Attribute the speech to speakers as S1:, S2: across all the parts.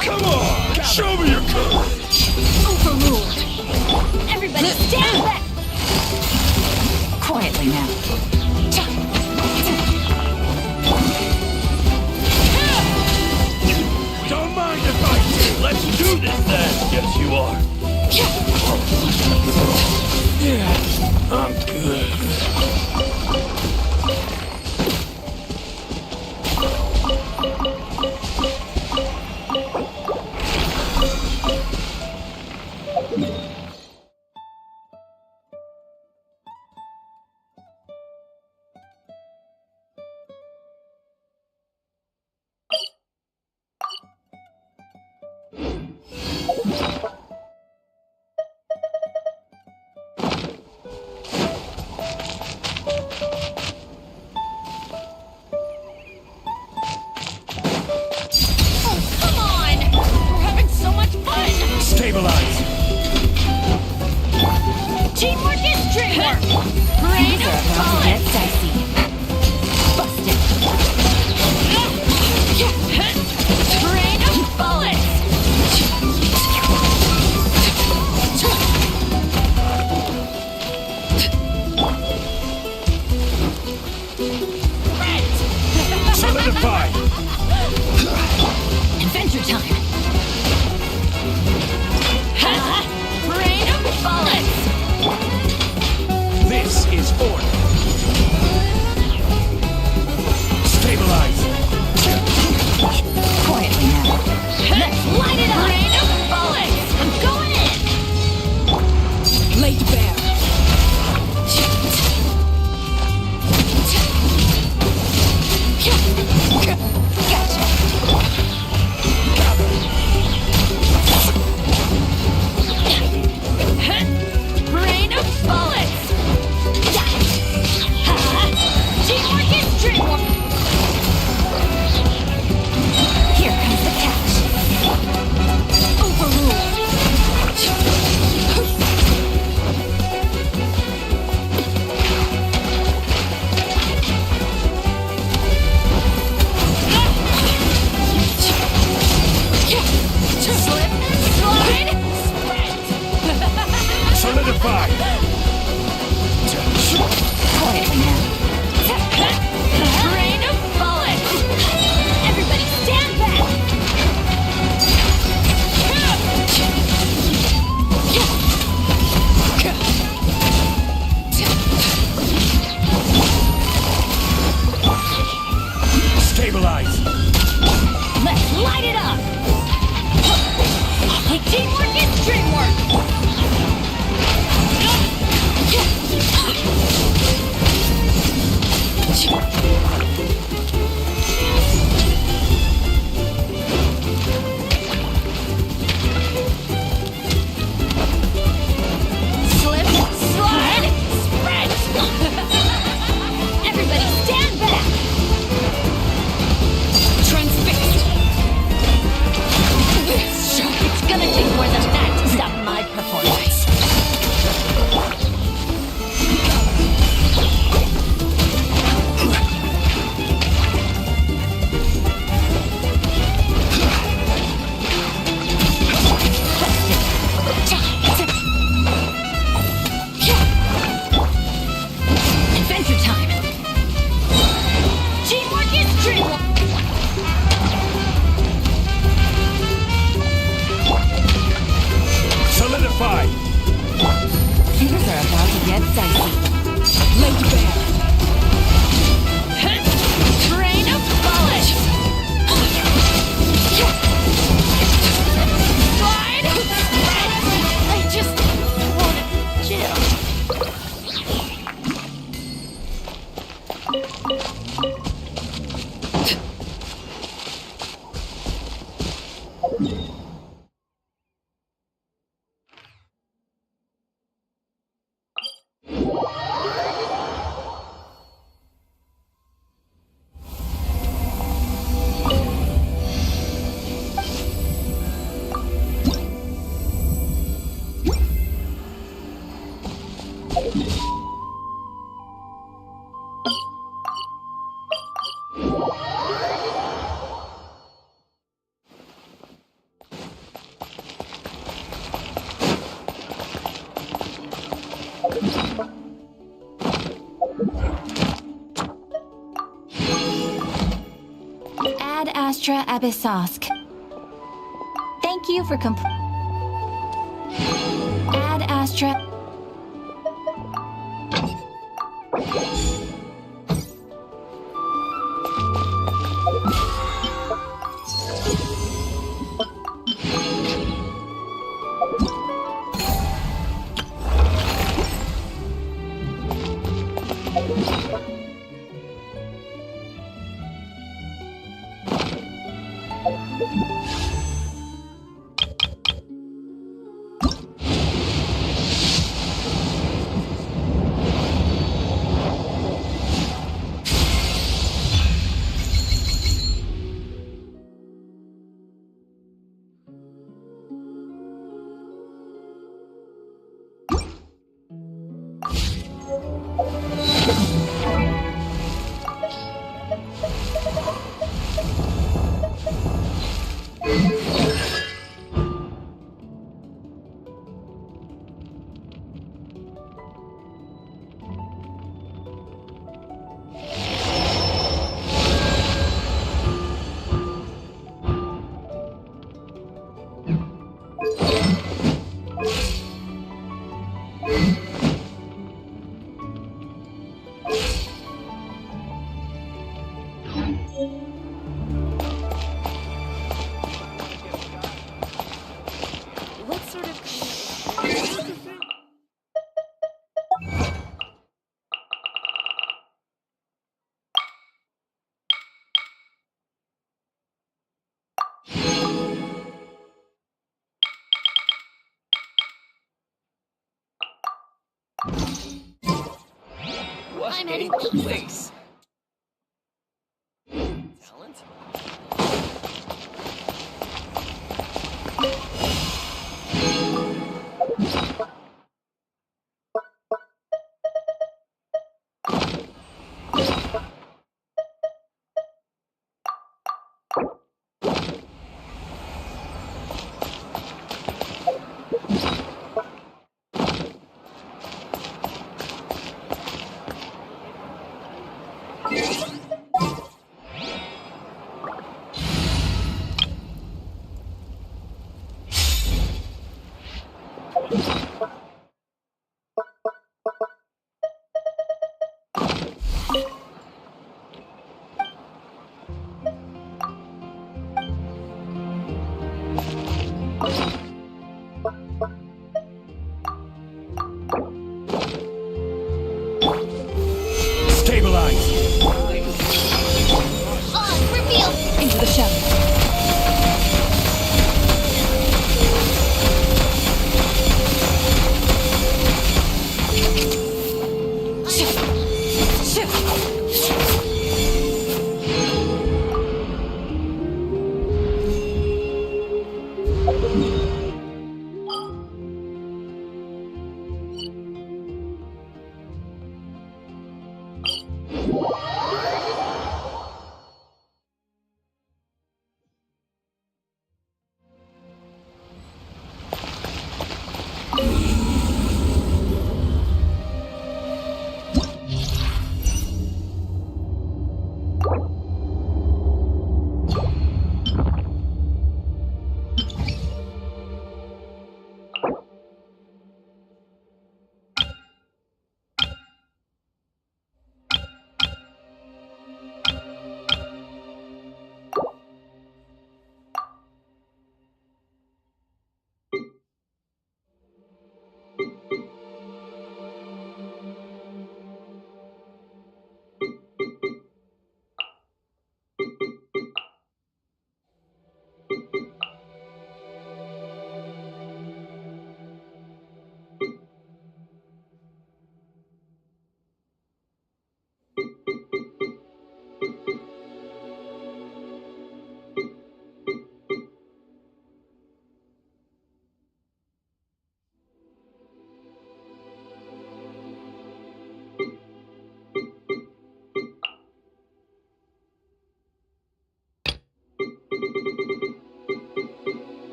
S1: Come on! Show me your courage!
S2: Overruled! Everybody stand back! Quietly now.
S1: Don't mind if I do. Let's do this then! Yes, you are. Yeah, I'm good.
S3: Stabilize!
S2: Teamwork is dreamwork! Rain of bullets! Get dicey. Busted. Rain of bullets!
S3: Solidify!
S2: Adventure time! Rain of bullets!
S3: This is order. Stabilize.
S2: Quietly now. Let's light it up! Rain of bullets! I'm going in! Laid bare. Gotcha! Rain of bullets! Teamwork is dreamwork! Here comes the catch. Overruled. Slip, slide, sprint!
S3: Solidify!
S2: Quietly now. Rain of bullets! Everybody stand back!
S3: Stabilize!
S2: Let's light it up! Teamwork is dreamwork! Slip, slide, sprint! Everybody stand back! Transfixed! It's gonna take more than that to stop my performance. Ad Astra Abyssosk. Thank you for Ad Astra.
S1: I'm at place. Talent?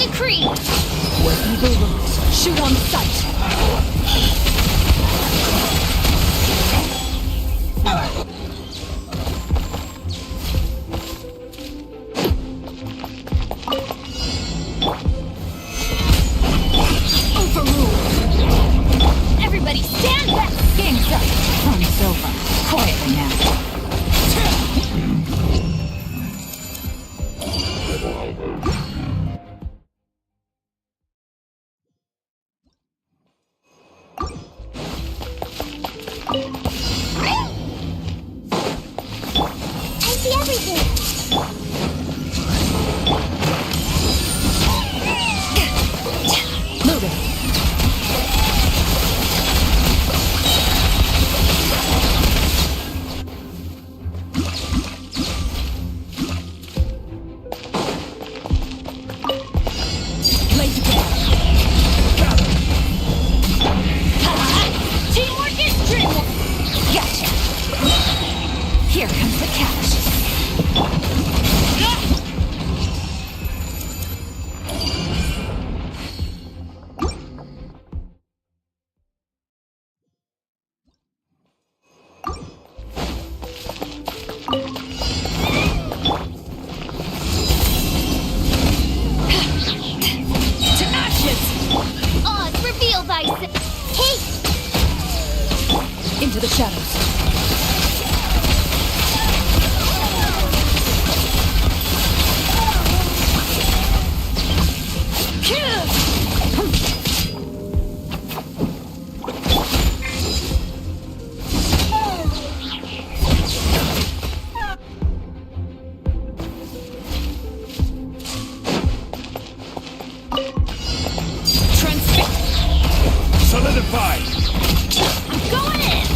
S2: decree!
S4: Where evil lurks, shoot on sight.
S2: Overruled! Everybody stand back!
S4: Game's up. Fun's over. Quietly now.
S2: I see everything!
S4: Moving. Play together.
S2: Teamwork is dreamwork!
S4: Gotcha. Here comes the catch. To ashes.
S2: Oz, reveal thyself! Hey!
S4: Into the shadows.
S3: Solidify!
S2: Going in!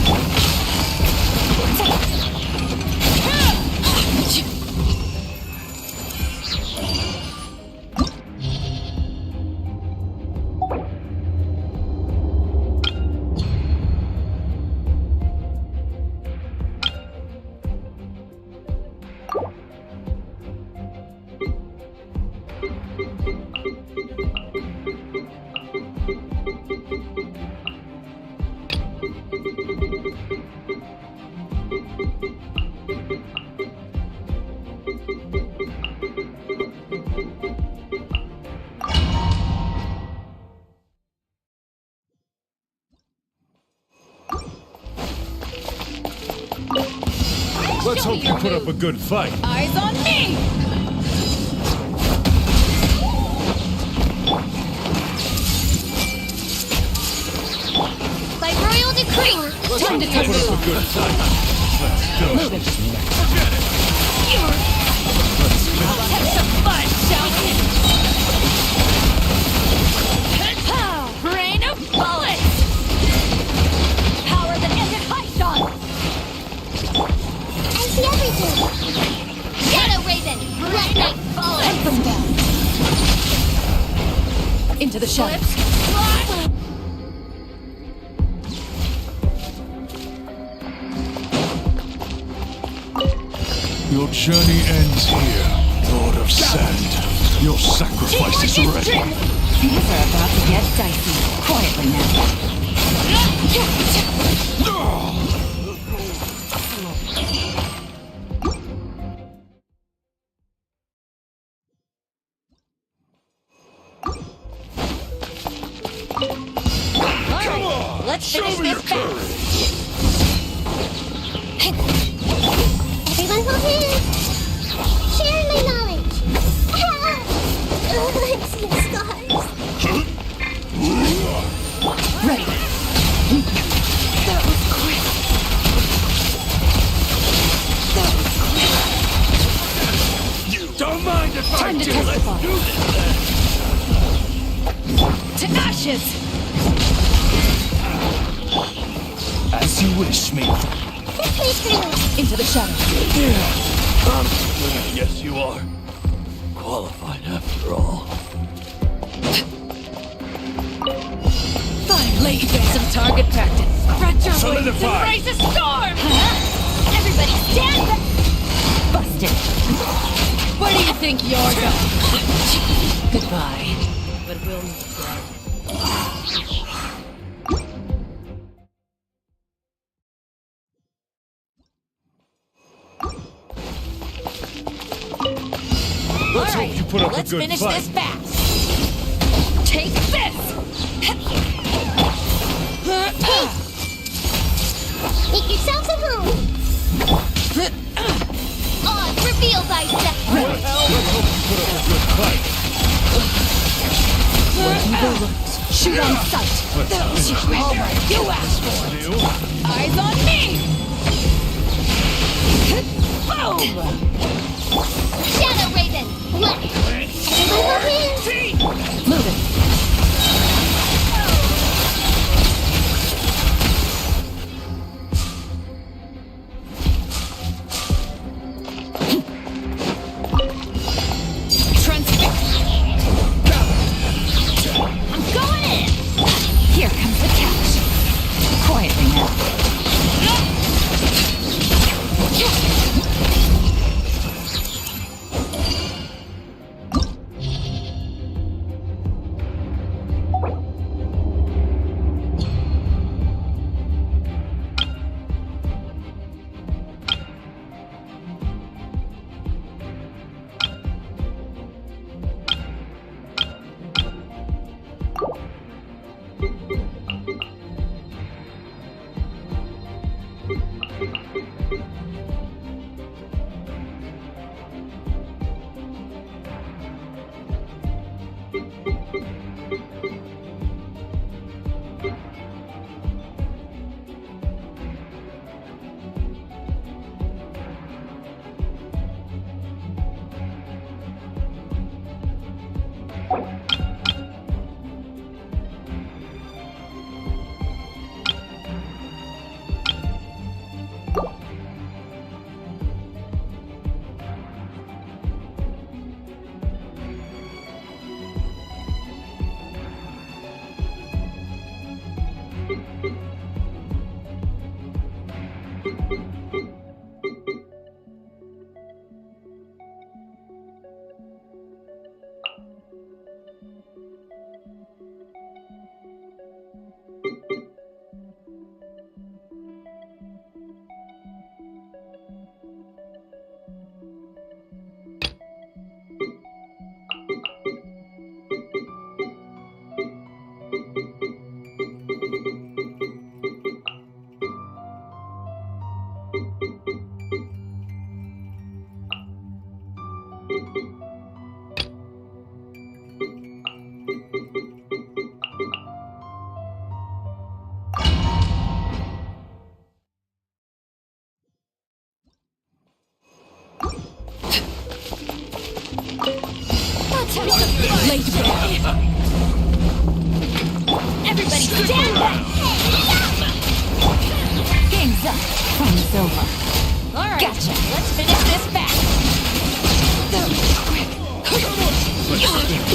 S3: Let's hope you put up a good fight.
S4: Eyes on me!
S2: By royal decree!
S3: Let's
S4: Time
S3: hope
S4: to
S3: you
S4: touch
S3: put
S4: the
S3: up a good fight. Let's do it.
S4: Moving.
S3: Forget it.
S4: Have some fun, shall we?
S2: Rain of bullets!
S4: Power that ended Python!
S2: I see everything! Shadow Raven! Black Knight
S4: Hunt
S2: bullets!
S4: them down. Into the shadows.
S3: Your journey ends here, Lord of Sand. Your sacrifice is ready.
S4: Things are about to get dicey. Quietly now.
S3: Come on!
S4: Let's
S3: Show
S4: finish
S3: me your
S4: this fast.
S3: courage!
S2: Everyone hold hands! Share my knowledge! I've seen scars!
S4: Ready. That was quick. That was quick.
S3: Don't mind if I
S4: Time to
S3: do.
S4: testify.
S3: Let's do this then.
S4: To ashes!
S3: As you wish, me.
S2: This place for you!
S4: Into the shadows.
S1: Yes, you are. Qualified after all.
S4: Fine, lady, get some target practice. Spread your wings
S3: Solidify.
S4: and raise a storm!
S2: Everybody stand back!
S4: Busted. Where do you think you're going? Goodbye.
S2: But we'll meet again.
S3: Let's hope you put up a
S4: Let's
S3: good
S4: finish
S3: fight.
S4: this fast. Take this!
S5: Make yourselves at home. On, reveal thyself.
S3: Let's hope you put up a good fight.
S4: Shoot on sight. All right, you asked for it. Eyes on me! Boom!
S5: Shadow Raven. Black.
S4: Move it.
S5: I'm going in.
S4: Here comes the catch. Quietly now.
S5: Everybody stand back.
S4: Game's up. Time's over.
S2: All right,
S4: Gotcha.
S2: let's finish this fast.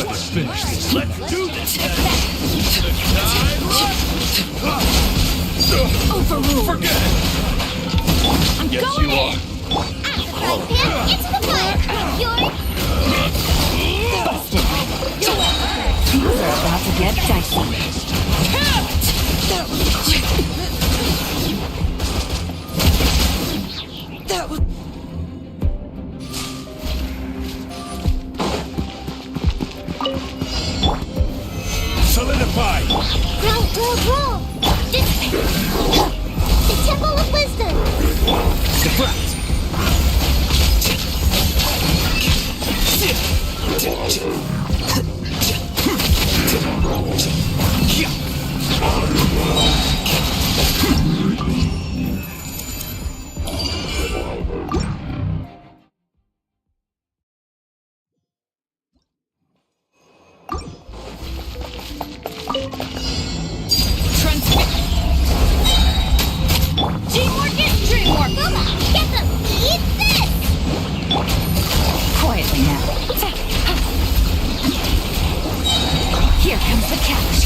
S3: Let's finish this.
S1: Let's do this then. Time
S4: Overruled.
S1: Forget it.
S2: I'm
S1: Yes,
S2: going
S1: you
S2: in.
S1: are.
S5: Frying pan into the fire. You're
S4: Things are about to get dicey.
S3: Solidify.
S5: growl. The Temple of Wisdom.
S3: Deflect.
S5: Teamwork is dreamwork. Come on, get them. Eat this.
S4: Quietly now. Here comes the catch.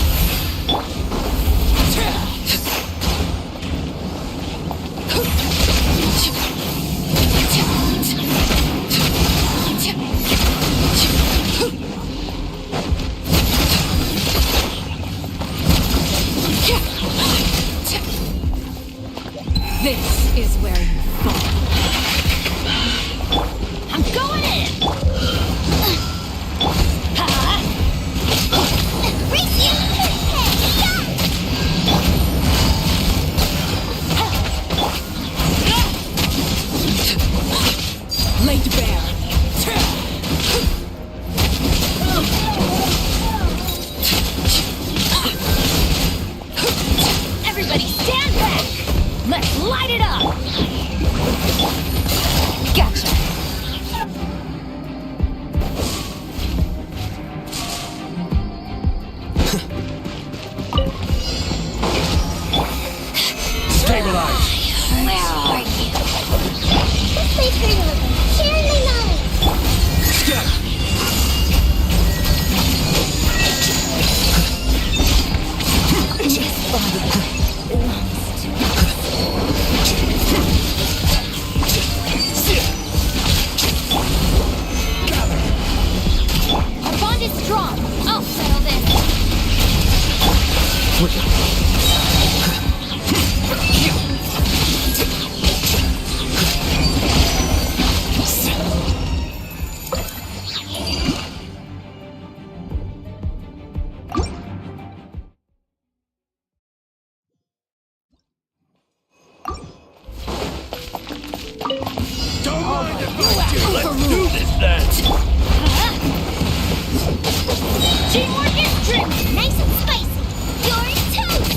S2: Teamwork is tricky!
S5: Nice and spicy. You're toast.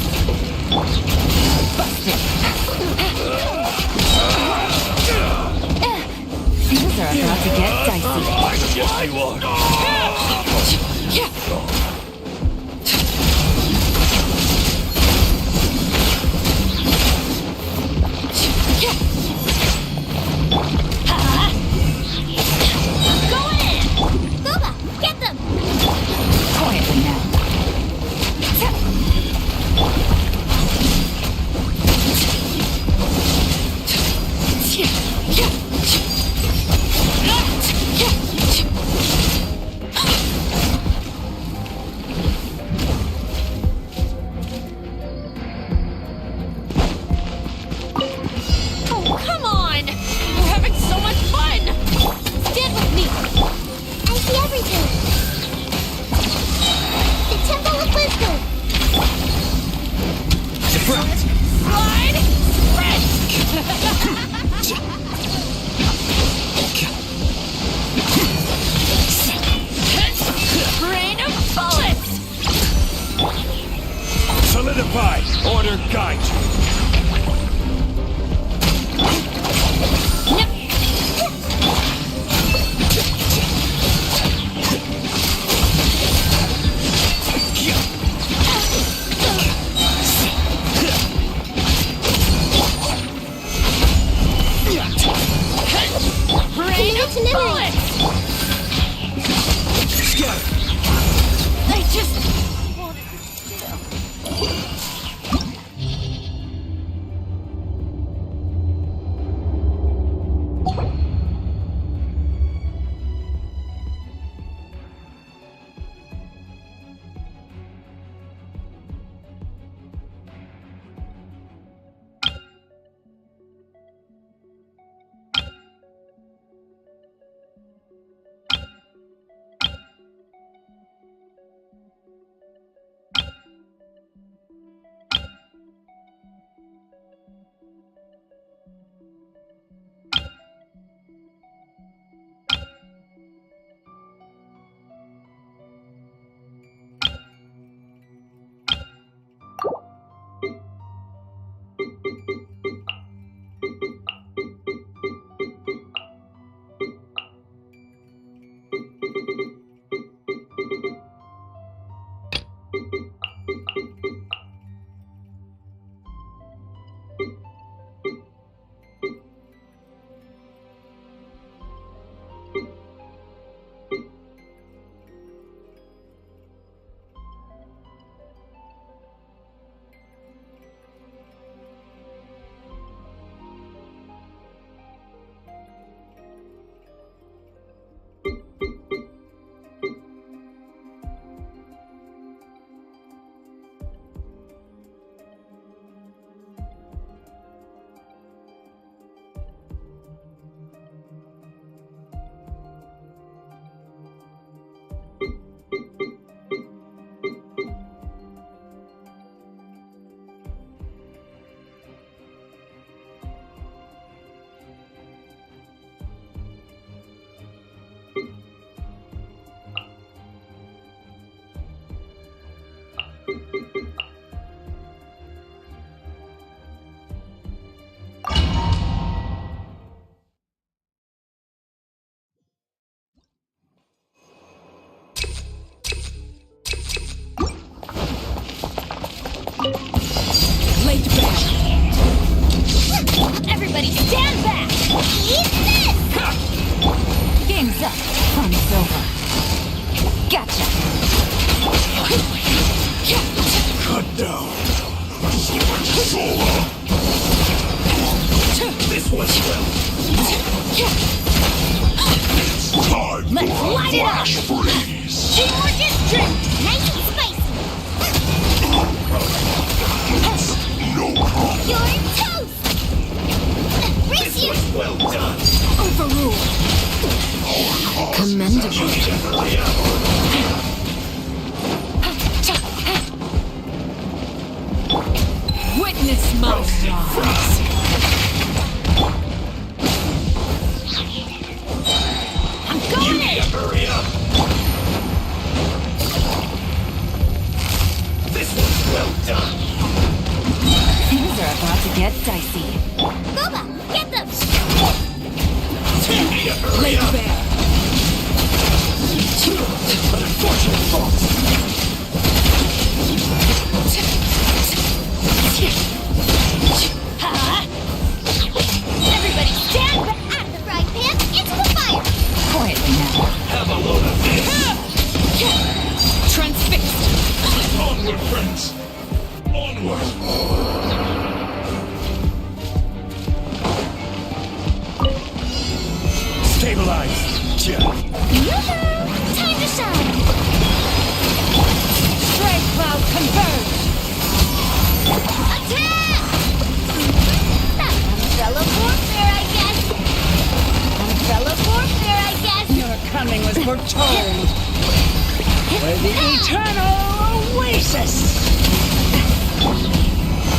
S2: Busted! Things are about to get dicey.
S1: Yes, you are.
S5: Go in. Booba, get them.
S2: Quietly now.
S4: Oh, come on! We're having so much fun! Stand with me!
S5: I see everything. The Temple of Wisdom.
S4: Slide! Spread! Rain of bullets!
S1: Solidify. Order guide you.
S4: Rain of bullets! I just wanted to
S2: Everybody stand back!
S5: Eat this.
S2: Game's up. Fun's over. Gotcha!
S3: Cut down.
S1: This one's well.
S3: Time
S2: Let's
S3: for a
S2: light it up.
S3: flash freeze.
S2: Teamwork is tricky!
S5: Nice and spicy.
S3: No problem.
S5: You're toast. Race you.
S1: Well done.
S2: Overruled! Commendable! Witness my wrath!
S1: You need to hurry up.
S4: Where the eternal oasis!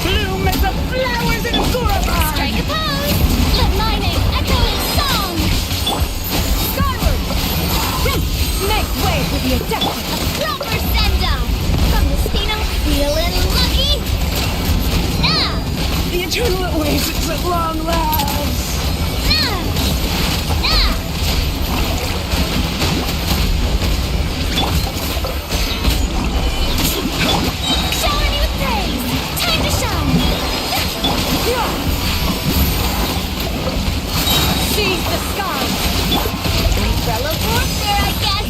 S4: Bloom as the flowers in Gurama!
S5: Strike a pose! Let my name echo in song!
S4: Skyward! Make way for the adapted!
S5: Proper send-off! From the Spino, feeling lucky?
S4: The eternal oasis at long last!
S5: Shower me with praise! Time to shine!
S4: Seize the sky!
S5: Umbrella warfare, I guess!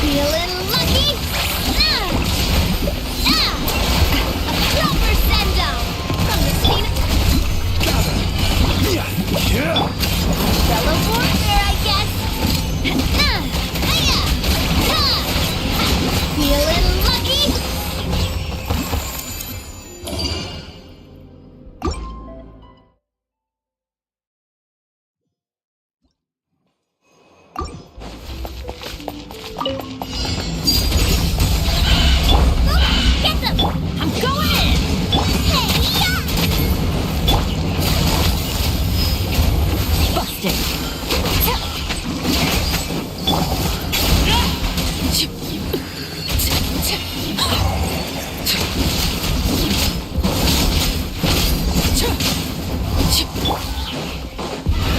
S5: Feeling lucky? A proper send-off! From the Spino... Umbrella warfare, I guess! Feeling lucky? Get them! I'm going in! Hey-ya!
S4: Busted!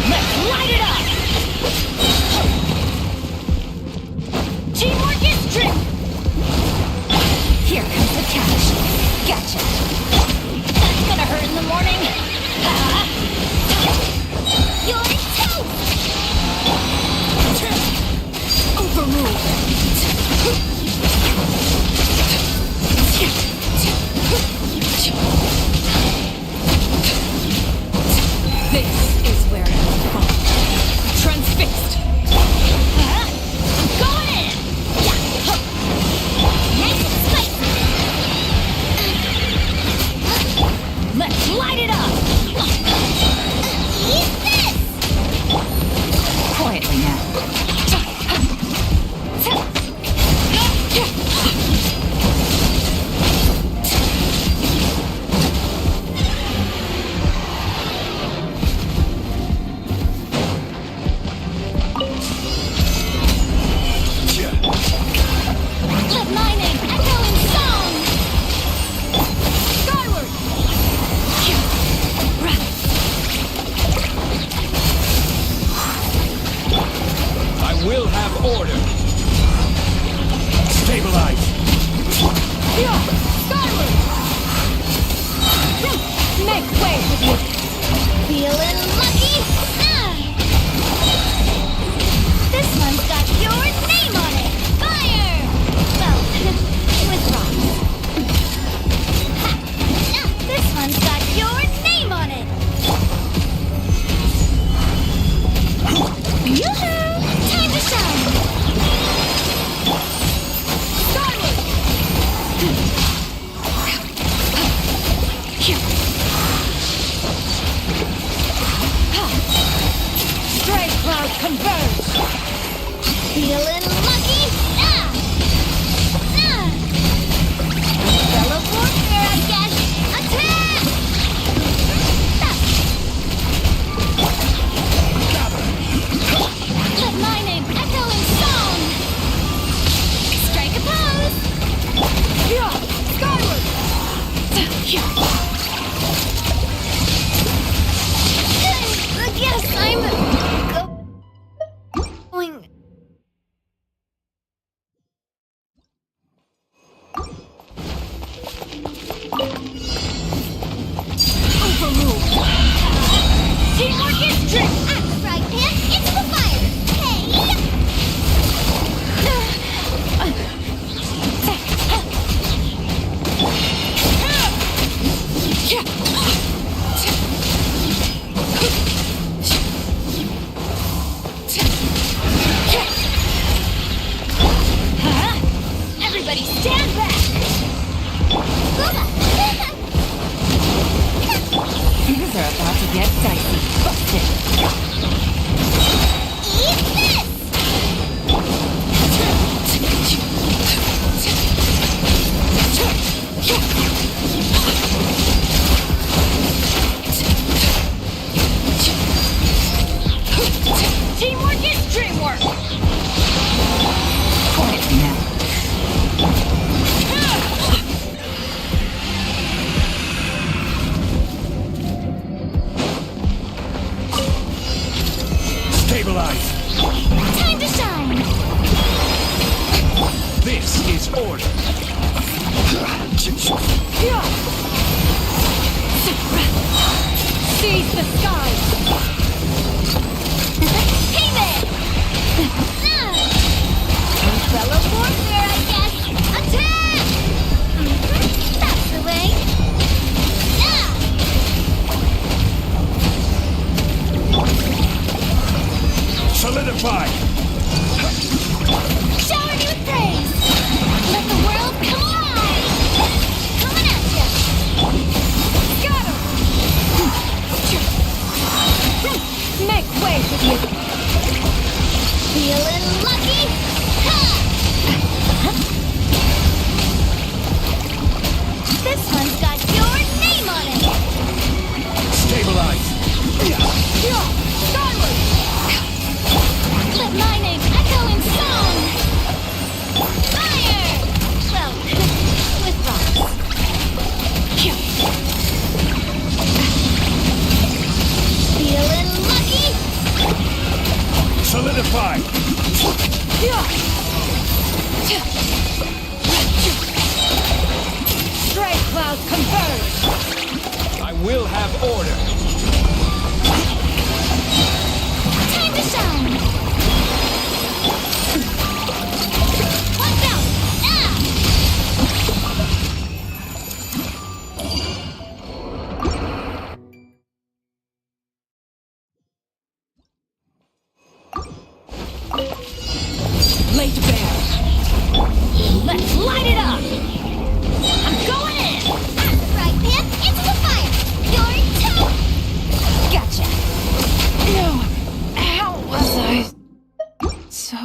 S4: Let's light it up!
S5: Teamwork is strength!
S4: Here comes the catch. Gotcha.
S5: That's gonna hurt in the morning! You're toast!
S4: Overruled. This is where it will fall. Transfixed.
S5: I'm going in! Nice and spicy!
S4: Let's light it up!
S5: Eat this!
S4: Quietly now.
S5: Let my name echo in song!
S4: Skyward!
S1: I will have order. Stabilize.
S4: Skyward! Make way for the...
S5: Feeling lucky? This one's got your name on it! Fire! Well, with rocks. This one's got your name on it! Yoo-hoo! Time to shine!
S4: Skyward! Stray clouds converge!
S5: Feeling lucky? Umbrella warfare, I guess! Attack! Let my name echo in song! Strike a pose!
S4: Skyward!
S5: I guess I'm going
S1: is order.
S4: Seize the skies!
S5: Hey there! Umbrella warfare, I guess! Attack! That's the way!
S1: Solidify!
S5: Shower me with praise! Let the world come alive! Coming at ya!
S4: Got him! Make way for you!
S5: Feeling lucky? Ha! This one's got your name on it!
S1: Stabilize!
S4: Skyward!
S5: Let my name echo in song! Fire! Well, with rocks. Feeling lucky?
S1: Solidify!
S4: Stray clouds converge!
S1: I will have order!
S5: Time to shine! Watch out! Ah!
S4: Laid bare! Let's light it up! I'm going in!
S5: Right, man! Into the fire! You're toast!
S4: Gotcha! No! How was I so...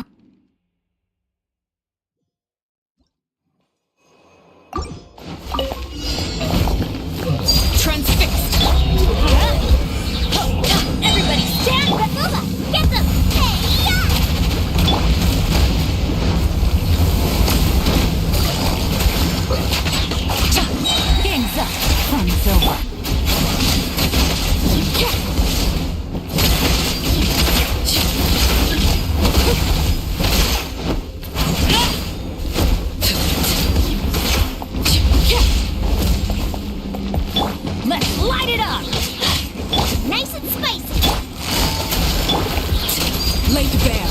S4: Transfixed!
S5: Everybody stand! Baba! Get them! Hey, yeah!
S4: Game's up! Fun's over! Let's light it up!
S5: Nice and spicy!
S4: Laid bare!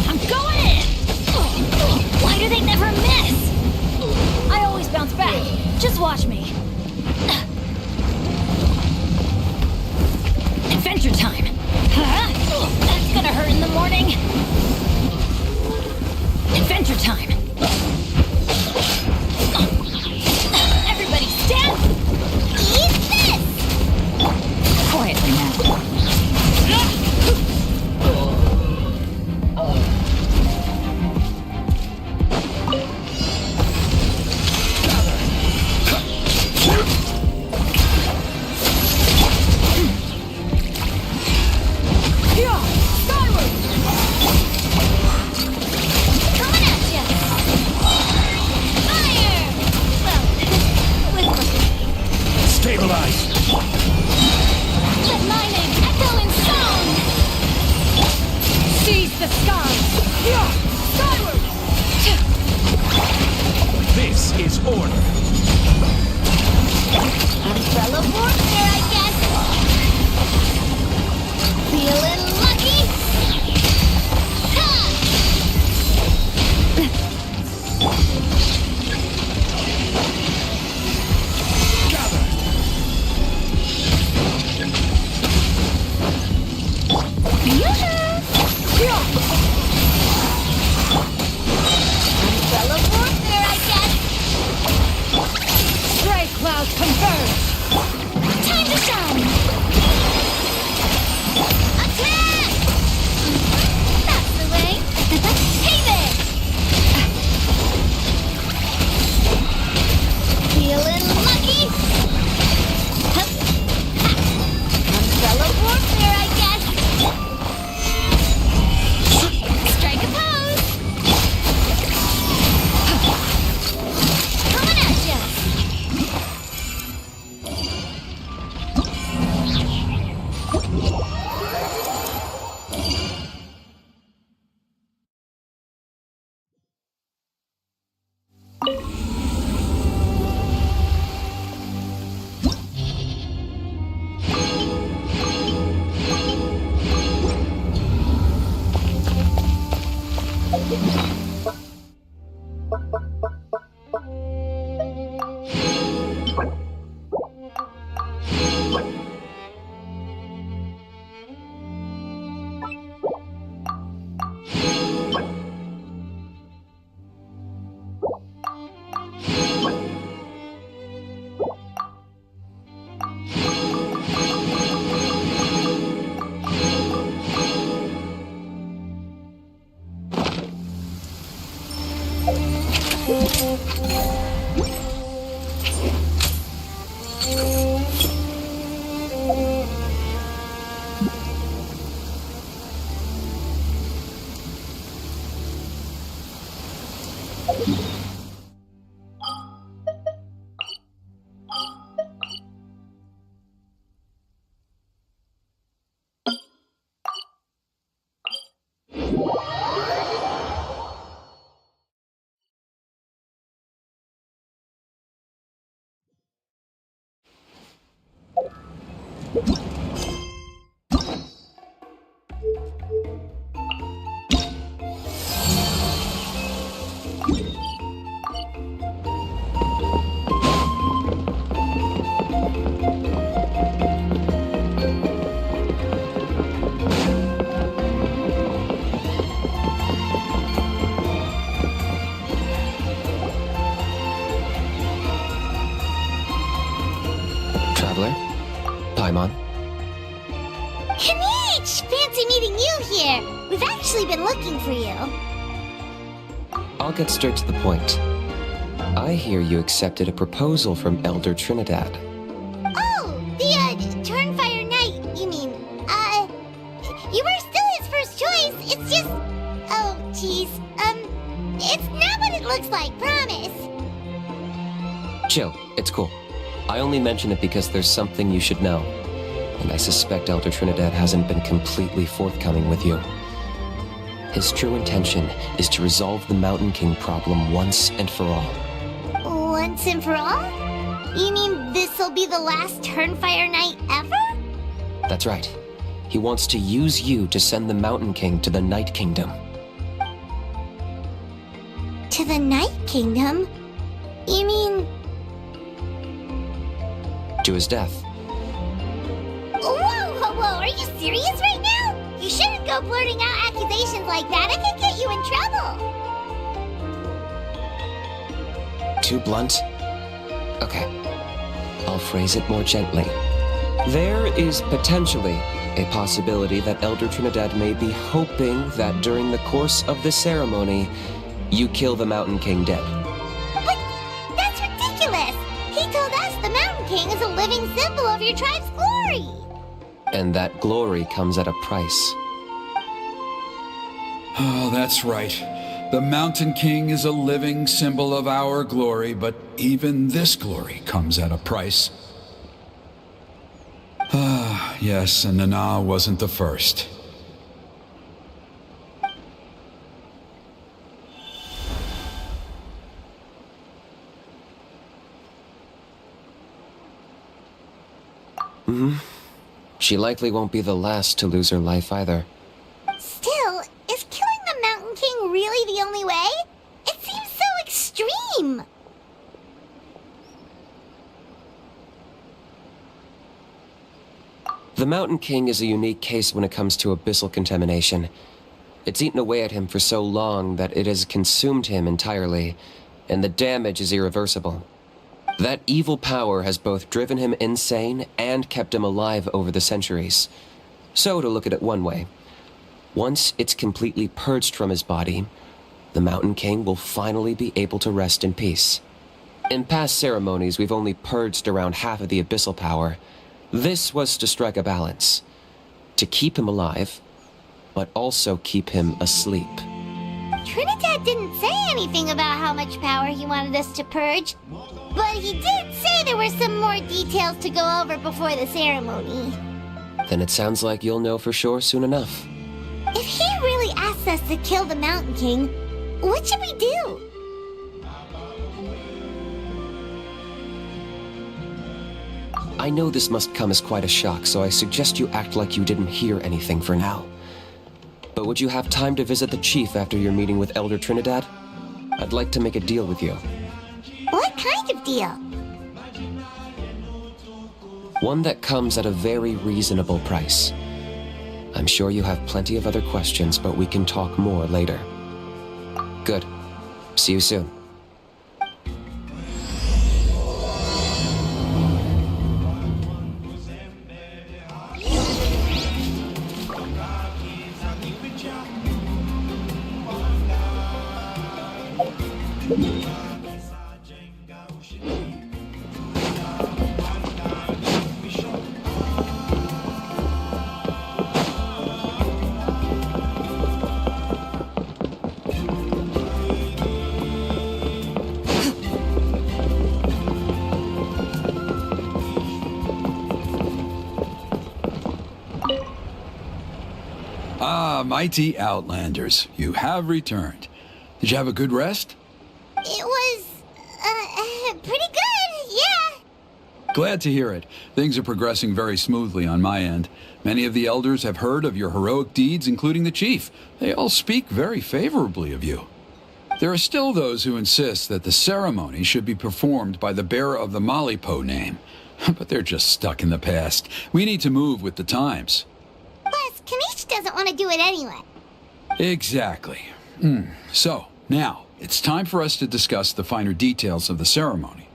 S4: I'm going in!
S5: Why do they never miss?
S4: I always bounce back. Just watch me. Adventure time! Huh? That's gonna hurt in the morning. Adventure time! Everybody stand!
S5: Eat this!
S4: Quietly now. Skyward!
S5: Coming at ya! Fire! Well, with
S1: Stabilize!
S5: let my name echo in song!
S4: Seize the skies! Skyward!
S1: This is order!
S5: Umbrella warfare, I guess! Feeling lucky?
S6: Traveler? Paimon?
S5: Kinich! Fancy meeting you here. We've actually been looking for you.
S6: I'll get straight to the point. I hear you accepted a proposal from Elder Trinidad.
S5: Oh, the, Turnfire Knight, you mean. You were still his first choice. It's just... Oh, jeez. It's not what it looks like, promise.
S6: Chill, it's cool. I only mention it because there's something you should know. And I suspect Elder Trinidad hasn't been completely forthcoming with you. His true intention is to resolve the Mountain King problem once and for all.
S5: Once and for all? You mean this'll be the last Turnfire Knight ever?
S6: That's right. He wants to use you to send the Mountain King to the Night Kingdom.
S5: To the Night Kingdom? You mean...
S6: To his death.
S5: Whoa! Are you serious right now? You shouldn't go blurting out accusations like that. It could get you in trouble.
S6: Too blunt? Okay. I'll phrase it more gently. There is potentially a possibility that Elder Trinidad may be hoping that during the course of the ceremony, you kill the Mountain King dead.
S5: But that's ridiculous! He told us the Mountain King is a living symbol of your tribe's glory!
S6: And that glory comes at a price.
S3: Oh, that's right. The Mountain King is a living symbol of our glory, but even this glory comes at a price. Ah, yes, and Nana wasn't the first.
S6: She likely won't be the last to lose her life either.
S5: Still, is killing the Mountain King really the only way? It seems so extreme!
S6: The Mountain King is a unique case when it comes to abyssal contamination. It's eaten away at him for so long that it has consumed him entirely, and the damage is irreversible. That evil power has both driven him insane and kept him alive over the centuries. So, to look at it one way, once it's completely purged from his body, the Mountain King will finally be able to rest in peace. In past ceremonies, we've only purged around half of the abyssal power. This was to strike a balance, to keep him alive, but also keep him asleep.
S5: Trinidad didn't say anything about how much power he wanted us to purge, but he did say there were some more details to go over before the ceremony.
S6: Then it sounds like you'll know for sure soon enough.
S5: If he really asks us to kill the Mountain King, what should we do?
S6: I know this must come as quite a shock, so I suggest you act like you didn't hear anything for now. But would you have time to visit the chief after your meeting with Elder Trinidad? I'd like to make a deal with you.
S5: What kind of deal?
S6: One that comes at a very reasonable price. I'm sure you have plenty of other questions, but we can talk more later. Good. See you soon.
S3: Ah, mighty Outlanders, you have returned. Did you have a good rest?
S5: It was, pretty good, yeah.
S3: Glad to hear it. Things are progressing very smoothly on my end. Many of the elders have heard of your heroic deeds, including the chief. They all speak very favorably of you. There are still those who insist that the ceremony should be performed by the bearer of the Malipo name. But they're just stuck in the past. We need to move with the times.
S5: Plus, Kinich doesn't want to do it anyway.
S3: Exactly. So, now, it's time for us to discuss the finer details of the ceremony.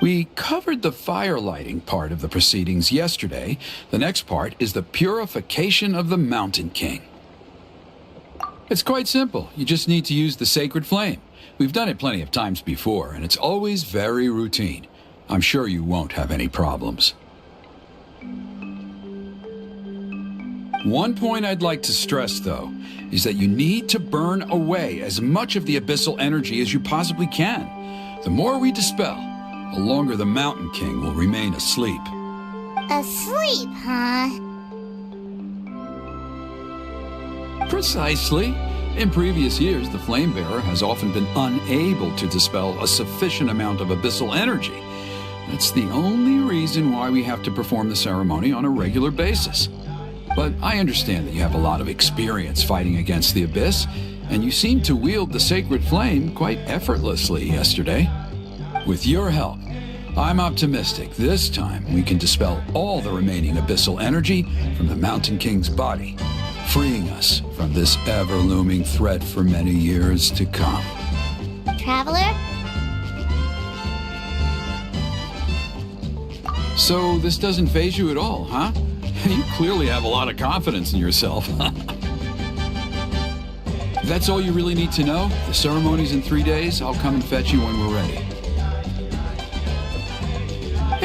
S3: We covered the fire lighting part of the proceedings yesterday. The next part is the purification of the Mountain King. It's quite simple. You just need to use the sacred flame. We've done it plenty of times before, and it's always very routine. I'm sure you won't have any problems. One point I'd like to stress, though, is that you need to burn away as much of the abyssal energy as you possibly can. The more we dispel, the longer the Mountain King will remain asleep.
S5: Asleep, huh?
S3: Precisely. In previous years, the Flame Bearer has often been unable to dispel a sufficient amount of abyssal energy. That's the only reason why we have to perform the ceremony on a regular basis. But I understand that you have a lot of experience fighting against the Abyss, and you seemed to wield the sacred flame quite effortlessly yesterday. With your help, I'm optimistic this time we can dispel all the remaining abyssal energy from the Mountain King's body, freeing us from this ever-looming threat for many years to come.
S5: Traveler?
S3: So this doesn't faze you at all, huh? You clearly have a lot of confidence in yourself. If that's all you really need to know, the ceremony's in 3 days. I'll come and fetch you when we're ready.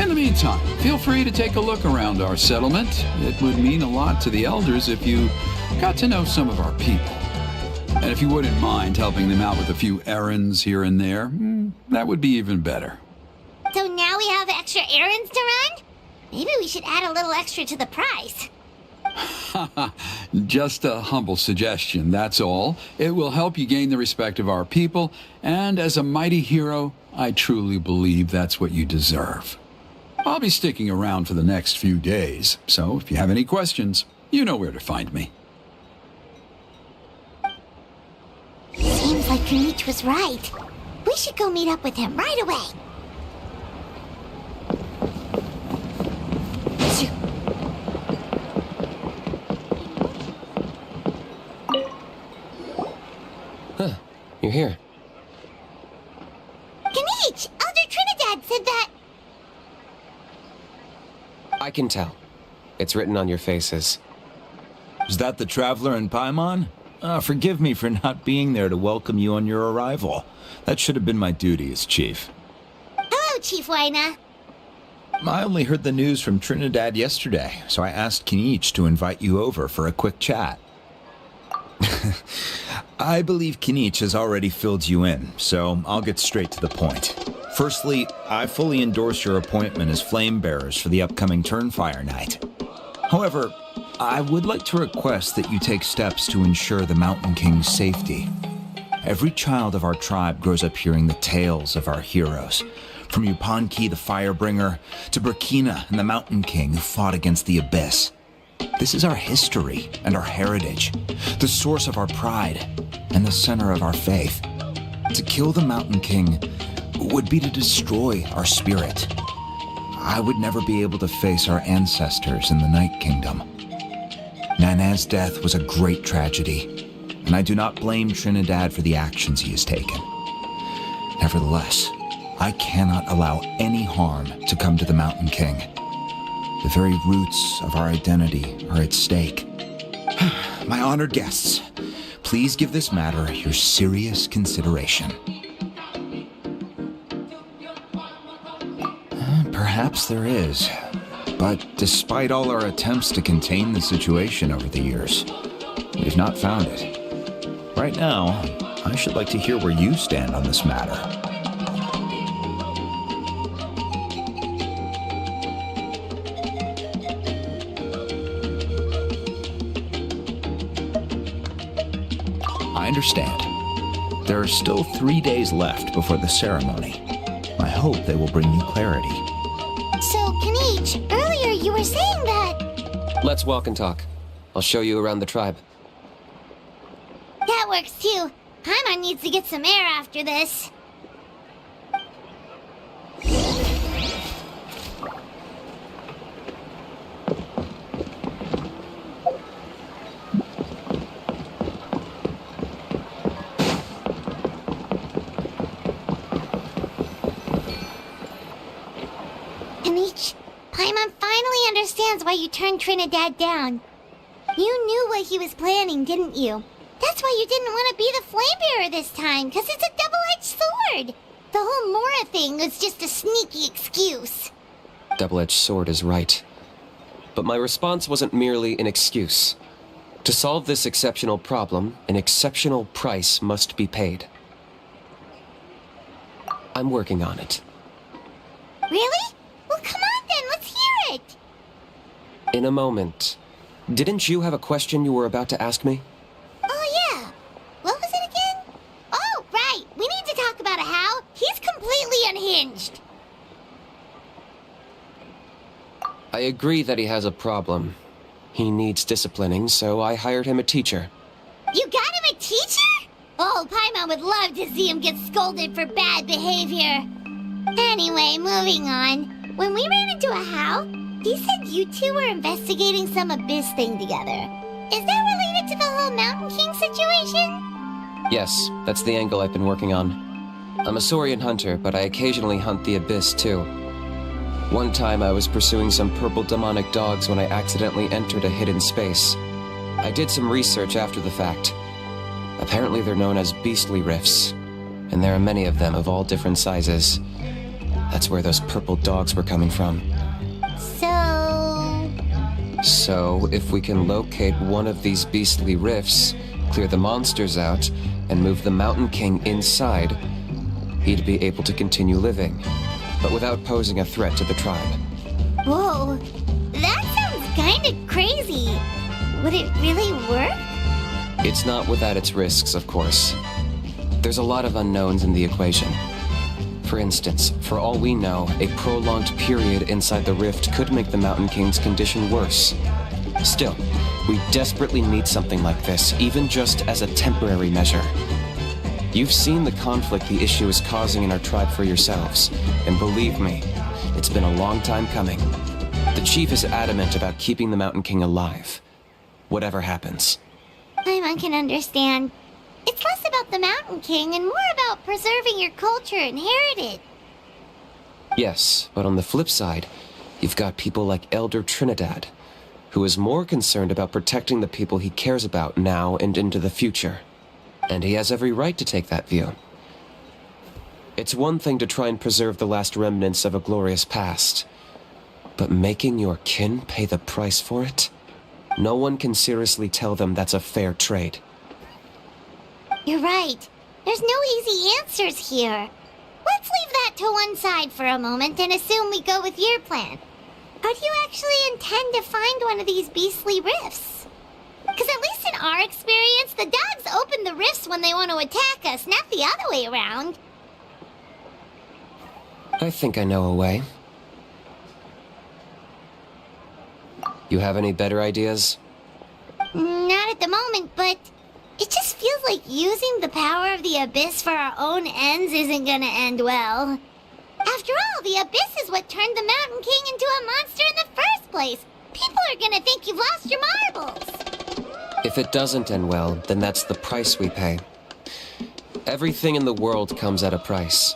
S3: In the meantime, feel free to take a look around our settlement. It would mean a lot to the elders if you got to know some of our people. And if you wouldn't mind helping them out with a few errands here and there, that would be even better.
S5: So now we have extra errands to run? Maybe we should add a little extra to the price.
S3: Just a humble suggestion, that's all. It will help you gain the respect of our people, and as a mighty hero, I truly believe that's what you deserve. I'll be sticking around for the next few days, so if you have any questions, you know where to find me.
S5: Seems like Kinich was right. We should go meet up with him right away.
S6: You're here.
S5: Kinich! Elder Trinidad said that...
S6: I can tell. It's written on your faces.
S7: Is that the Traveler and Paimon? Forgive me for not being there to welcome you on your arrival. That should have been my duty as chief.
S5: Hello, Chief Waina.
S7: I only heard the news from Trinidad yesterday, so I asked Kinich to invite you over for a quick chat. I believe Kinich has already filled you in, so I'll get straight to the point. Firstly, I fully endorse your appointment as flame bearers for the upcoming Turnfire Night. However, I would like to request that you take steps to ensure the Mountain King's safety. Every child of our tribe grows up hearing the tales of our heroes, from Yupanqui the Firebringer to Burkina and the Mountain King who fought against the Abyss. This is our history and our heritage, the source of our pride and the center of our faith. To kill the Mountain King would be to destroy our spirit. I would never be able to face our ancestors in the Night Kingdom. Nana's death was a great tragedy, and I do not blame Trinidad for the actions he has taken. Nevertheless, I cannot allow any harm to come to the Mountain King. The very roots of our identity are at stake. My honored guests, please give this matter your serious consideration. Perhaps there is, but despite all our attempts to contain the situation over the years, we've not found it. Right now, I should like to hear where you stand on this matter. I understand. There are still 3 days left before the ceremony. I hope they will bring you clarity.
S5: So, Kinich, earlier you were saying that...
S6: Let's walk and talk. I'll show you around the tribe.
S5: That works too. Paimon needs to get some air after this. Kinich, Paimon finally understands why you turned Trinidad down. You knew what he was planning, didn't you? That's why you didn't want to be the Flamebearer this time, because it's a double-edged sword. The whole Mora thing was just a sneaky excuse.
S6: Double-edged sword is right. But my response wasn't merely an excuse. To solve this exceptional problem, an exceptional price must be paid. I'm working on it.
S5: Really? Well, come on then, let's hear it.
S6: In a moment. Didn't you have a question you were about to ask me?
S5: Oh, yeah. What was it again? Oh, right. We need to talk about Hal. He's completely unhinged.
S6: I agree that he has a problem. He needs disciplining, so I hired him a teacher.
S5: You got him a teacher? Oh, Paimon would love to see him get scolded for bad behavior. Anyway, moving on. When we ran into a Hal, he said you two were investigating some abyss thing together. Is that related to the whole Mountain King situation?
S6: Yes, that's the angle I've been working on. I'm a Saurian hunter, but I occasionally hunt the abyss too. One time I was pursuing some purple demonic dogs when I accidentally entered a hidden space. I did some research after the fact. Apparently they're known as beastly rifts, and there are many of them of all different sizes. That's where those purple dogs were coming from. So, if we can locate one of these beastly rifts, clear the monsters out, and move the Mountain King inside, he'd be able to continue living, but without posing a threat to the tribe.
S5: Whoa, that sounds kinda crazy. Would it really work?
S6: It's not without its risks, of course. There's a lot of unknowns in the equation. For instance, for all we know, a prolonged period inside the rift could make the Mountain King's condition worse. Still, we desperately need something like this, even just as a temporary measure. You've seen the conflict the issue is causing in our tribe for yourselves, and believe me, it's been a long time coming. The chief is adamant about keeping the Mountain King alive, whatever happens.
S5: Paimon can understand. It's less about the Mountain King and more about preserving your culture and heritage.
S6: Yes, but on the flip side, you've got people like Elder Trinidad, who is more concerned about protecting the people he cares about now and into the future. And he has every right to take that view. It's one thing to try and preserve the last remnants of a glorious past, but making your kin pay the price for it? No one can seriously tell them that's a fair trade.
S5: You're right. There's no easy answers here. Let's leave that to one side for a moment and assume we go with your plan. How do you actually intend to find one of these beastly rifts? Because at least in our experience, the dogs open the rifts when they want to attack us, not the other way around.
S6: I think I know a way. You have any better ideas?
S5: Not at the moment, but it just feels like using the power of the Abyss for our own ends isn't gonna end well. After all, the Abyss is what turned the Mountain King into a monster in the first place. People are gonna think you've lost your marbles.
S6: If it doesn't end well, then that's the price we pay. Everything in the world comes at a price.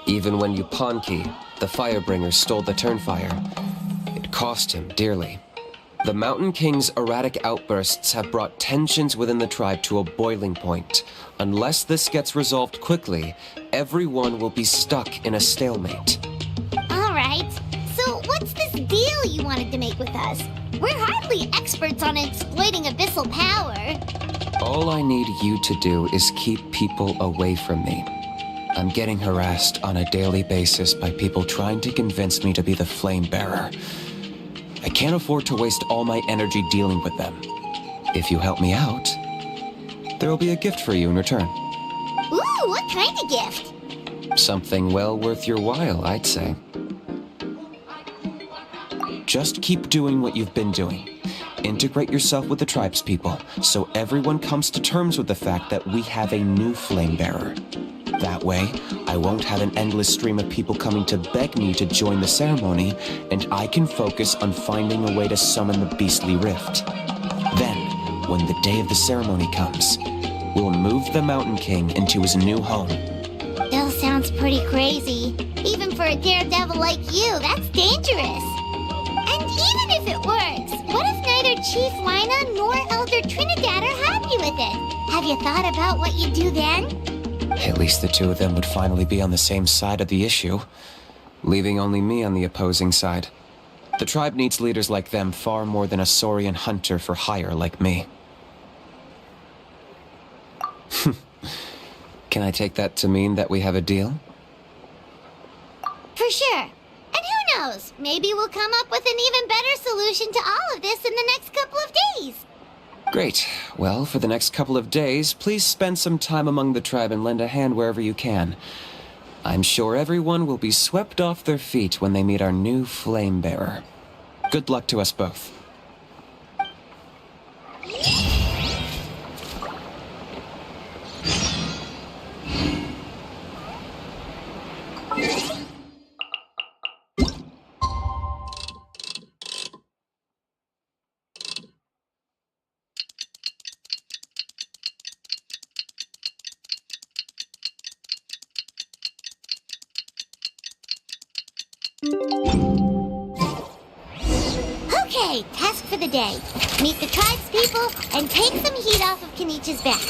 S6: Even when Yupanqui, the Firebringer, stole the Turnfire, it cost him dearly. The Mountain King's erratic outbursts have brought tensions within the tribe to a boiling point. Unless this gets resolved quickly, everyone will be stuck in a stalemate.
S5: All right, so what's this deal you wanted to make with us? We're hardly experts on exploiting abyssal power.
S6: All I need you to do is keep people away from me. I'm getting harassed on a daily basis by people trying to convince me to be the flame bearer. I can't afford to waste all my energy dealing with them. If you help me out, There will be a gift for you in return.
S5: Ooh, what kind of gift?
S6: Something well worth your while, I'd say. Just keep doing what you've been doing. Integrate yourself with the tribespeople, so everyone comes to terms with the fact that we have a new flame bearer. That way, I won't have an endless stream of people coming to beg me to join the ceremony, and I can focus on finding a way to summon the beastly rift. Then, when the day of the ceremony comes, we'll move the Mountain King into his new home.
S5: Still sounds pretty crazy. Even for a daredevil like you, that's dangerous. And even if it works, what if neither Chief Lina nor Elder Trinidad are happy with it? Have you thought about what you'd do then?
S6: At least the two of them would finally be on the same side of the issue, leaving only me on the opposing side. The tribe needs leaders like them far more than a Saurian hunter for hire like me. Can I take that to mean that we have a deal?
S5: For sure. And who knows, maybe we'll come up with an even better solution to all of this in the next couple of days.
S6: Great. Well, for the next couple of days, please spend some time among the tribe and lend a hand wherever you can. I'm sure everyone will be swept off their feet when they meet our new flame bearer. Good luck to us both.
S5: Okay, task for the day. Meet the tribespeople and take some heat off of Kinich's back.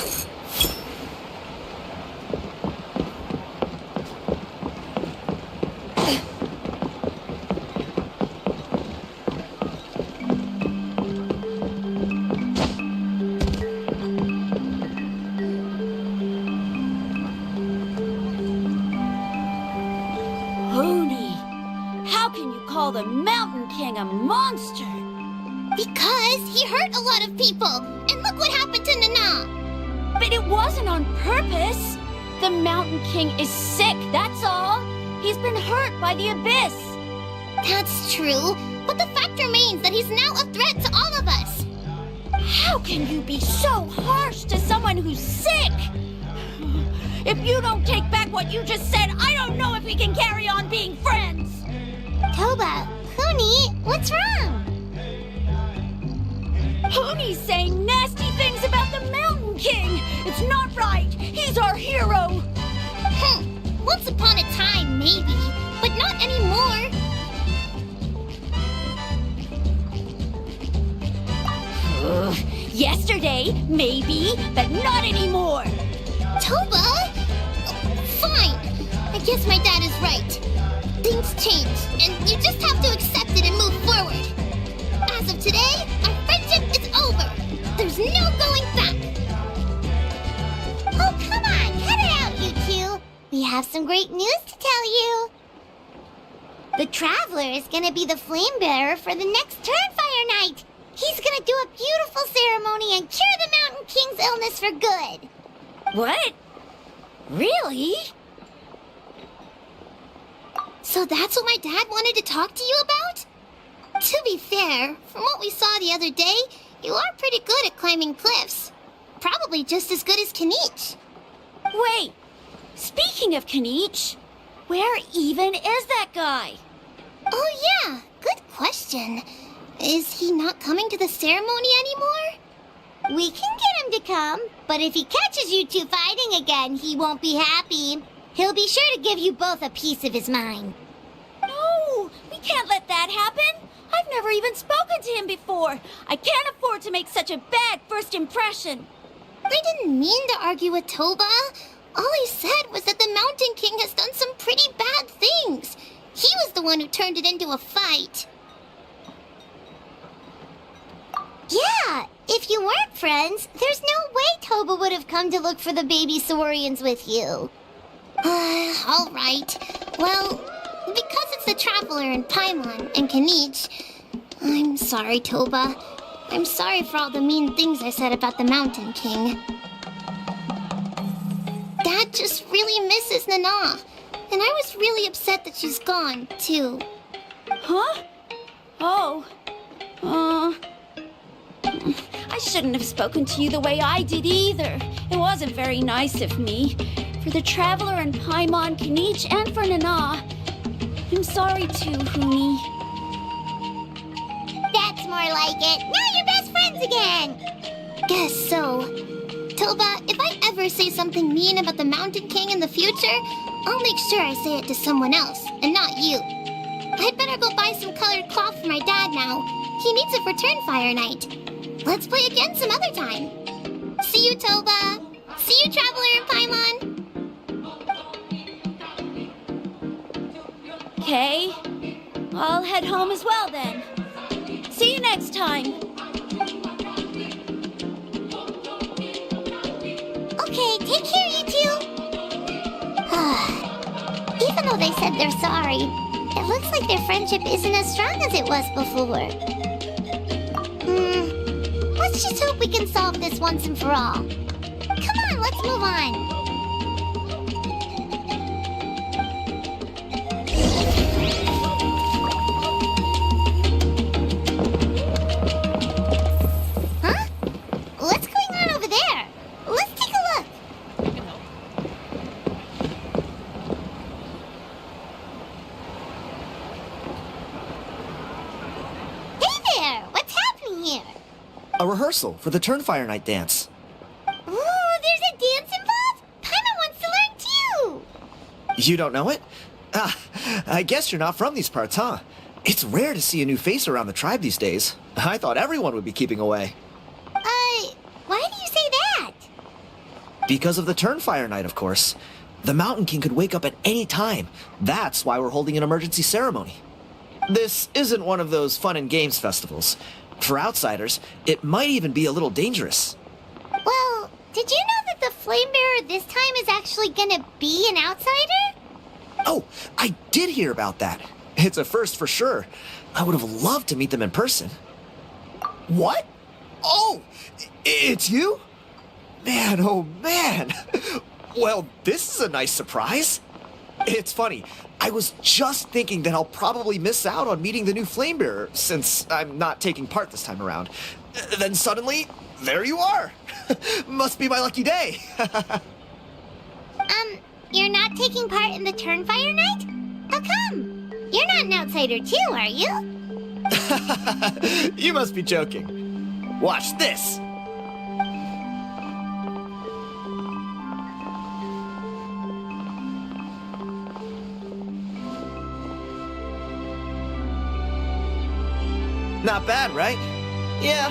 S2: The Mountain King a monster?
S5: Because he hurt a lot of people, and look what happened to Nana.
S2: But it wasn't on purpose. The Mountain King is sick, that's all. He's been hurt by the Abyss.
S5: That's true, but the fact remains that he's now a threat to all of us.
S2: How can you be so harsh to someone who's sick? If you don't take back what you just said, I don't know if we can carry on being friends.
S5: Toba, Huni, what's wrong?
S2: Huni's saying nasty things about the Mountain King. It's not right. He's our hero.
S5: Once upon a time, maybe, but not anymore.
S2: Yesterday, maybe, but not anymore.
S5: Toba? Fine. I guess my dad is right. Things change, and you just have to accept it and move forward. As of today, our friendship is over. There's no going back. Oh, come on, cut it out, you two. We have some great news to tell you. The Traveler is gonna be the flame bearer for the next Turnfire night. He's gonna do a beautiful ceremony and cure the Mountain King's illness for good.
S2: What? Really?
S5: So that's what my dad wanted to talk to you about? To be fair, from what we saw the other day, you are pretty good at climbing cliffs. Probably just as good as Kinich.
S2: Wait, speaking of Kinich, where even is that guy?
S5: Oh yeah, good question. Is he not coming to the ceremony anymore? We can get him to come, but if he catches you two fighting again, he won't be happy. He'll be sure to give you both a piece of his mind.
S2: No, we can't let that happen. I've never even spoken to him before. I can't afford to make such a bad first impression.
S5: I didn't mean to argue with Toba. All I said was that the Mountain King has done some pretty bad things. He was the one who turned it into a fight. Yeah, if you weren't friends, there's no way Toba would have come to look for the baby Saurians with you. All right. Well, because it's the Traveler and Paimon and Kinich, I'm sorry, Toba. I'm sorry for all the mean things I said about the Mountain King. Dad just really misses Nana. And I was really upset that she's gone, too.
S2: Huh? Oh. I shouldn't have spoken to you the way I did either. It wasn't very nice of me. For the Traveler and Paimon, Kinich, and for Nana. I'm sorry too, Huni.
S5: That's more like it. Now you're best friends again. Guess so. Toba, if I ever say something mean about the Mountain King in the future, I'll make sure I say it to someone else, and not you. I'd better go buy some colored cloth for my dad now. He needs it for Turnfire Night. Let's play again some other time. See you, Toba. See you, Traveler and Paimon.
S2: Okay. I'll head home as well then. See you next time.
S5: Okay, take care, you two. Even though they said they're sorry, it looks like their friendship isn't as strong as it was before. Let's just hope we can solve this once and for all. Come on, let's move on. Huh? What's going on over there? Let's take a look. Hey there! What's happening here?
S8: A rehearsal for the Turnfire Night dance.
S5: Ooh, there's a dance involved? Paimon wants to learn too!
S8: You don't know it? Ah, I guess you're not from these parts, huh? It's rare to see a new face around the tribe these days. I thought everyone would be keeping away.
S5: Why do you say that?
S8: Because of the Turnfire Night, of course. The Mountain King could wake up at any time. That's why we're holding an emergency ceremony. This isn't one of those fun and games festivals. For outsiders, it might even be a little dangerous.
S5: Well, did you know that the Flame Bearer this time is actually gonna be an outsider?
S8: Oh, I did hear about that. It's a first for sure. I would have loved to meet them in person. What? Oh, it's you? Man, oh man. Well, this is a nice surprise. It's funny. I was just thinking that I'll probably miss out on meeting the new Flame Bearer since I'm not taking part this time around. Then suddenly, there you are. Must be my lucky day.
S5: You're not taking part in the Turnfire Night? How come? You're not an outsider too, are you?
S8: You must be joking. Watch this. Not bad, right? Yeah,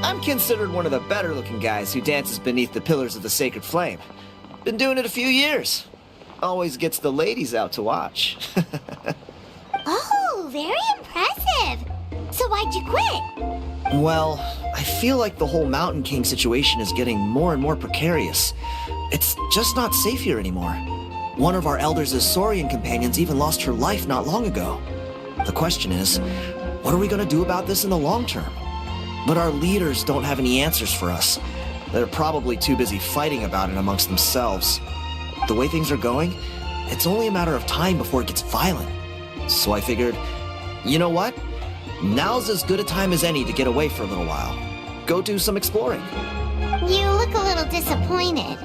S8: I'm considered one of the better looking guys who dances beneath the pillars of the sacred flame. Been doing it a few years. Always gets the ladies out to watch.
S5: Oh, very impressive. So why'd you quit?
S8: Well, I feel like the whole Mountain King situation is getting more and more precarious. It's just not safe here anymore. One of our elders' Saurian companions even lost her life not long ago. The question is, what are we going to do about this in the long term? But our leaders don't have any answers for us. They're probably too busy fighting about it amongst themselves. The way things are going, it's only a matter of time before it gets violent. So I figured, you know what? Now's as good a time as any to get away for a little while. Go do some exploring.
S5: You look a little disappointed.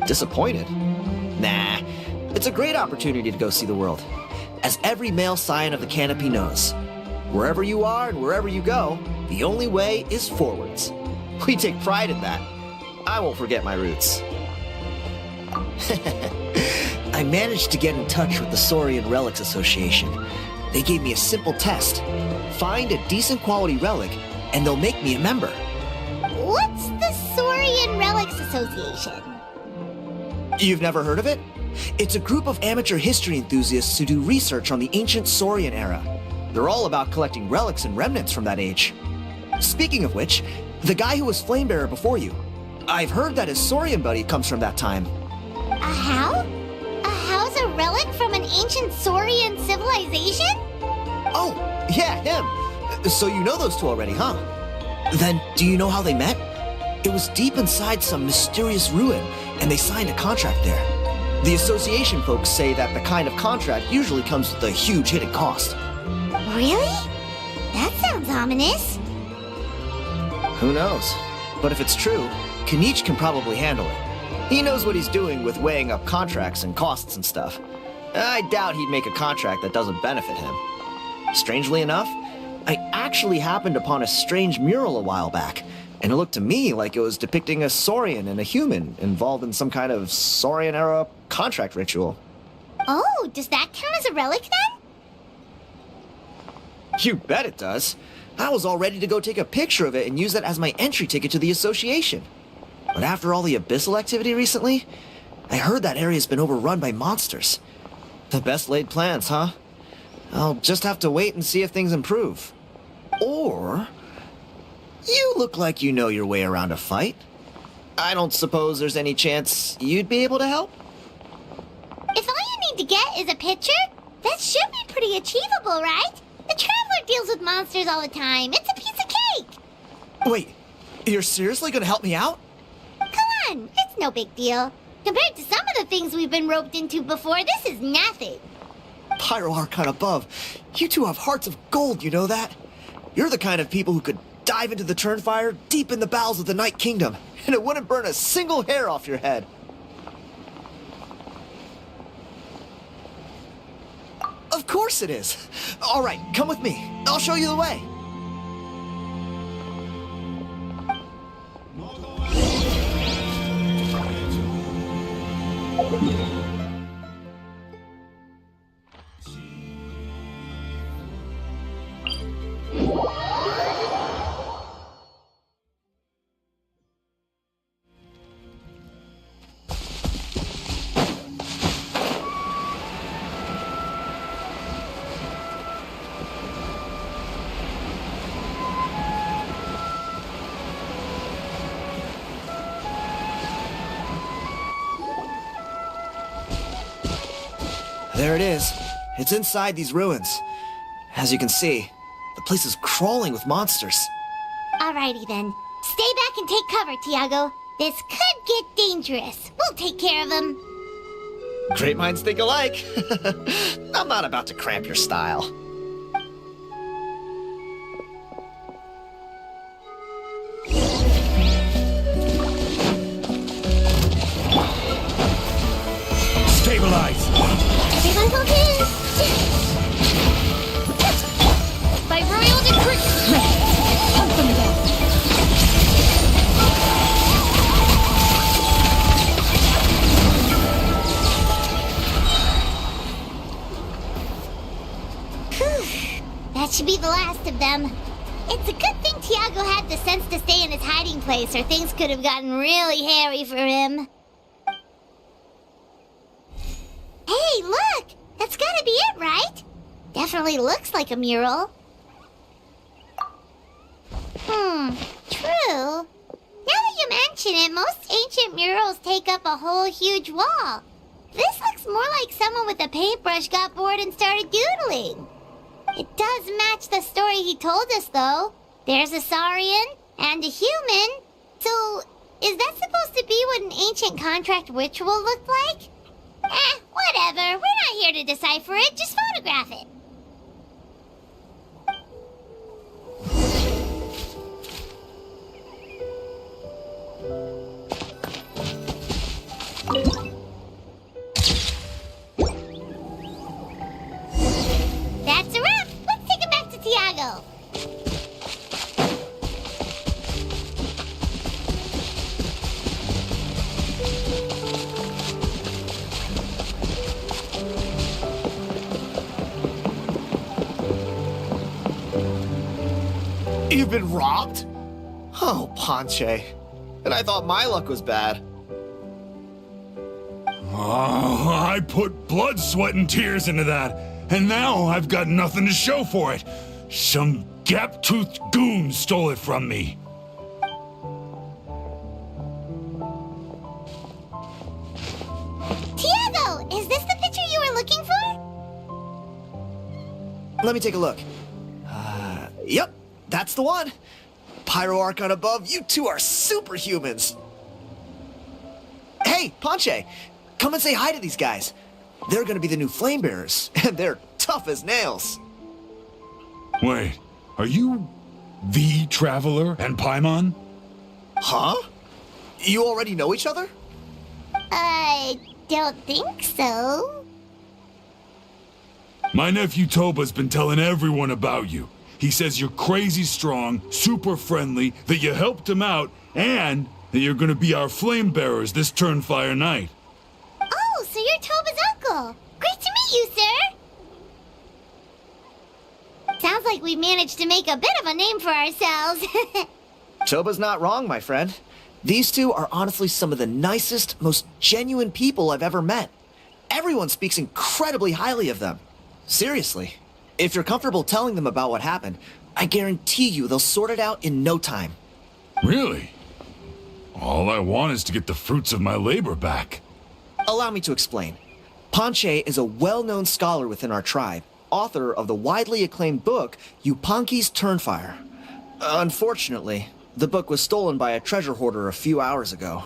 S8: Disappointed? Nah, it's a great opportunity to go see the world. As every male scion of the canopy knows, wherever you are and wherever you go, the only way is forwards. We take pride in that. I won't forget my roots. I managed to get in touch with the Saurian Relics Association. They gave me a simple test. Find a decent quality relic, and they'll make me a member.
S5: What's the Saurian Relics Association?
S8: You've never heard of it? It's a group of amateur history enthusiasts who do research on the ancient Saurian era. They're all about collecting relics and remnants from that age. Speaking of which, the guy who was Flamebearer before you, I've heard that his Saurian buddy comes from that time.
S5: A how? A how's a relic from an ancient Saurian civilization?
S8: Oh, yeah, him. So you know those two already, huh? Then, do you know how they met? It was deep inside some mysterious ruin, and they signed a contract there. The association folks say that the kind of contract usually comes with a huge hidden cost.
S5: Really? That sounds ominous.
S8: Who knows? But if it's true, Kinich can probably handle it. He knows what he's doing with weighing up contracts and costs and stuff. I doubt he'd make a contract that doesn't benefit him. Strangely enough, I actually happened upon a strange mural a while back, and it looked to me like it was depicting a Saurian and a human involved in some kind of Saurian-era contract ritual.
S5: Oh, does that count as a relic then?
S8: You bet it does. I was all ready to go take a picture of it and use that as my entry ticket to the association. But after all the abyssal activity recently, I heard that area's been overrun by monsters. The best laid plans, huh? I'll just have to wait and see if things improve. Or... you look like you know your way around a fight. I don't suppose there's any chance you'd be able to help?
S5: If all you need to get is a picture, that should be pretty achievable, right? The Traveler deals with monsters all the time. It's a piece of cake.
S8: Wait, you're seriously gonna help me out?
S5: Come on, it's no big deal. Compared to some of the things we've been roped into before, this is nothing.
S8: Pyro Archon above, you two have hearts of gold, you know that? You're the kind of people who could dive into the Turnfire deep in the bowels of the Night Kingdom, and it wouldn't burn a single hair off your head. Of course it is. All right, come with me. I'll show you the way. There it is. It's inside these ruins. As you can see, the place is crawling with monsters.
S5: Alrighty then. Stay back and take cover, Tiago. This could get dangerous. We'll take care of them.
S8: Great minds think alike. I'm not about to cramp your style.
S1: Stabilize!
S5: Everyone focus!
S4: By royal decree! Hunt them down!
S5: That should be the last of them. It's a good thing Tiago had the sense to stay in his hiding place, or things could have gotten really hairy for him. Hey, look! That's gotta be it, right? Definitely looks like a mural. True. Now that you mention it, most ancient murals take up a whole huge wall. This looks more like someone with a paintbrush got bored and started doodling. It does match the story he told us, though. There's a Saurian and a human. So, is that supposed to be what an ancient contract ritual looked like? Whatever. We're not here to decipher it. Just photograph it. That's a wrap. Let's take it back to Tiago.
S8: You've been robbed? Oh, Ponche. And I thought my luck was bad.
S1: Oh, I put blood, sweat, and tears into that, and now I've got nothing to show for it. Some gap-toothed goon stole it from me.
S5: Tiago, is this the picture you were looking for?
S8: Let me take a look. Yep, that's the one. Pyro Archon above, you two are superhumans! Hey, Ponche! Come and say hi to these guys. They're gonna be the new flame bearers, and they're tough as nails.
S1: Wait, are you the Traveler and Paimon?
S8: Huh? You already know each other?
S5: I don't think so.
S1: My nephew Toba's been telling everyone about you. He says you're crazy strong, super friendly, that you helped him out, and that you're gonna be our flame bearers this Turnfire night.
S5: Oh, so you're Toba's uncle. Great to meet you, sir. Sounds like we managed to make a bit of a name for ourselves.
S8: Toba's not wrong, my friend. These two are honestly some of the nicest, most genuine people I've ever met. Everyone speaks incredibly highly of them. Seriously. If you're comfortable telling them about what happened, I guarantee you they'll sort it out in no time.
S1: Really? All I want is to get the fruits of my labor back.
S8: Allow me to explain. Ponche is a well-known scholar within our tribe, author of the widely acclaimed book, Yupanqui's Turnfire. Unfortunately, the book was stolen by a treasure hoarder a few hours ago.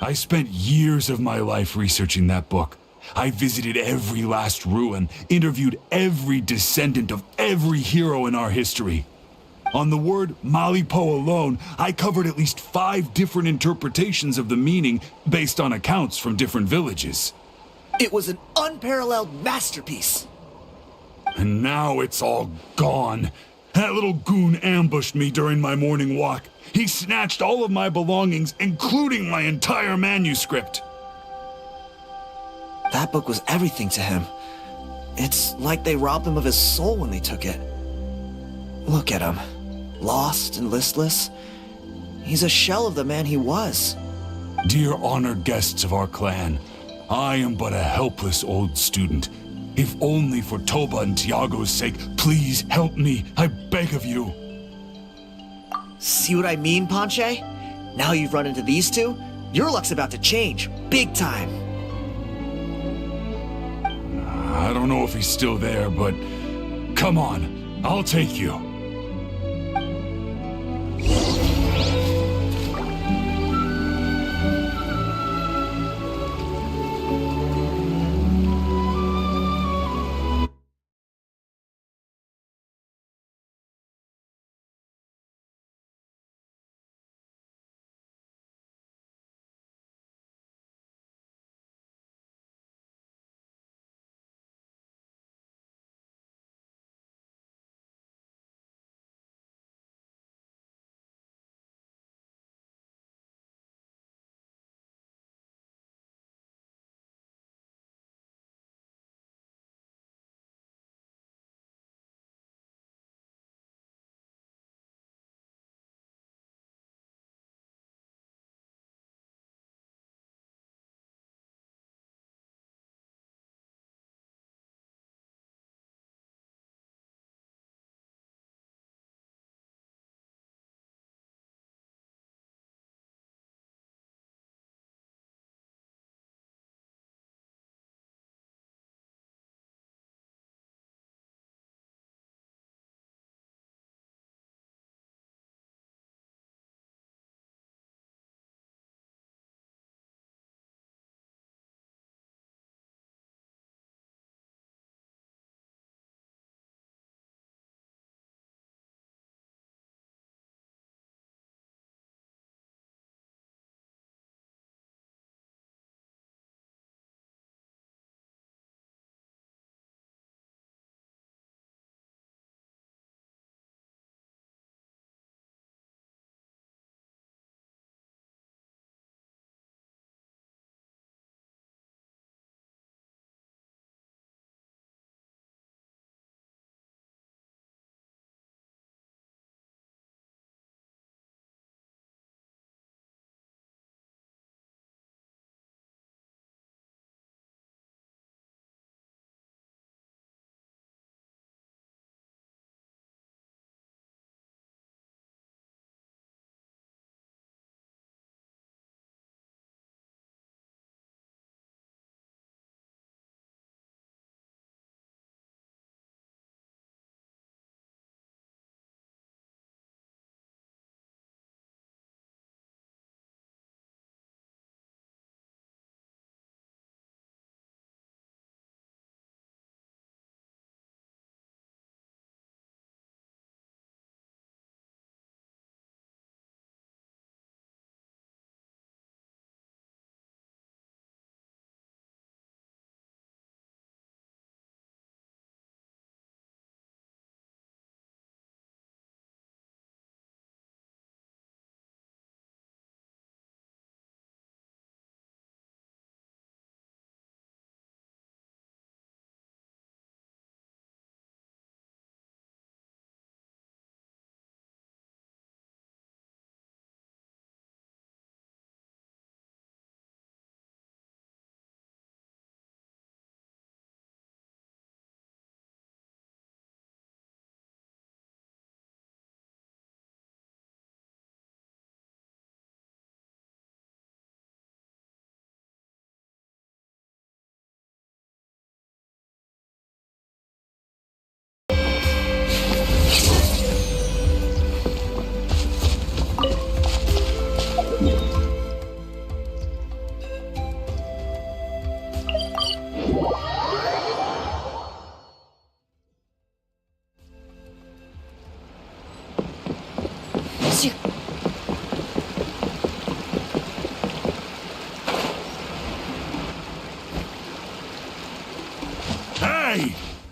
S1: I spent years of my life researching that book. I visited every last ruin, interviewed every descendant of every hero in our history. On the word Malipo alone, I covered at least 5 different interpretations of the meaning based on accounts from different villages.
S8: It was an unparalleled masterpiece.
S1: And now it's all gone. That little goon ambushed me during my morning walk. He snatched all of my belongings, including my entire manuscript.
S8: That book was everything to him. It's like they robbed him of his soul when they took it. Look at him. Lost and listless. He's a shell of the man he was.
S1: Dear honored guests of our clan, I am but a helpless old student. If only for Toba and Tiago's sake, please help me, I beg of you.
S8: See what I mean, Ponche? Now you've run into these two, your luck's about to change, big time.
S1: I don't know if he's still there, but come on, I'll take you.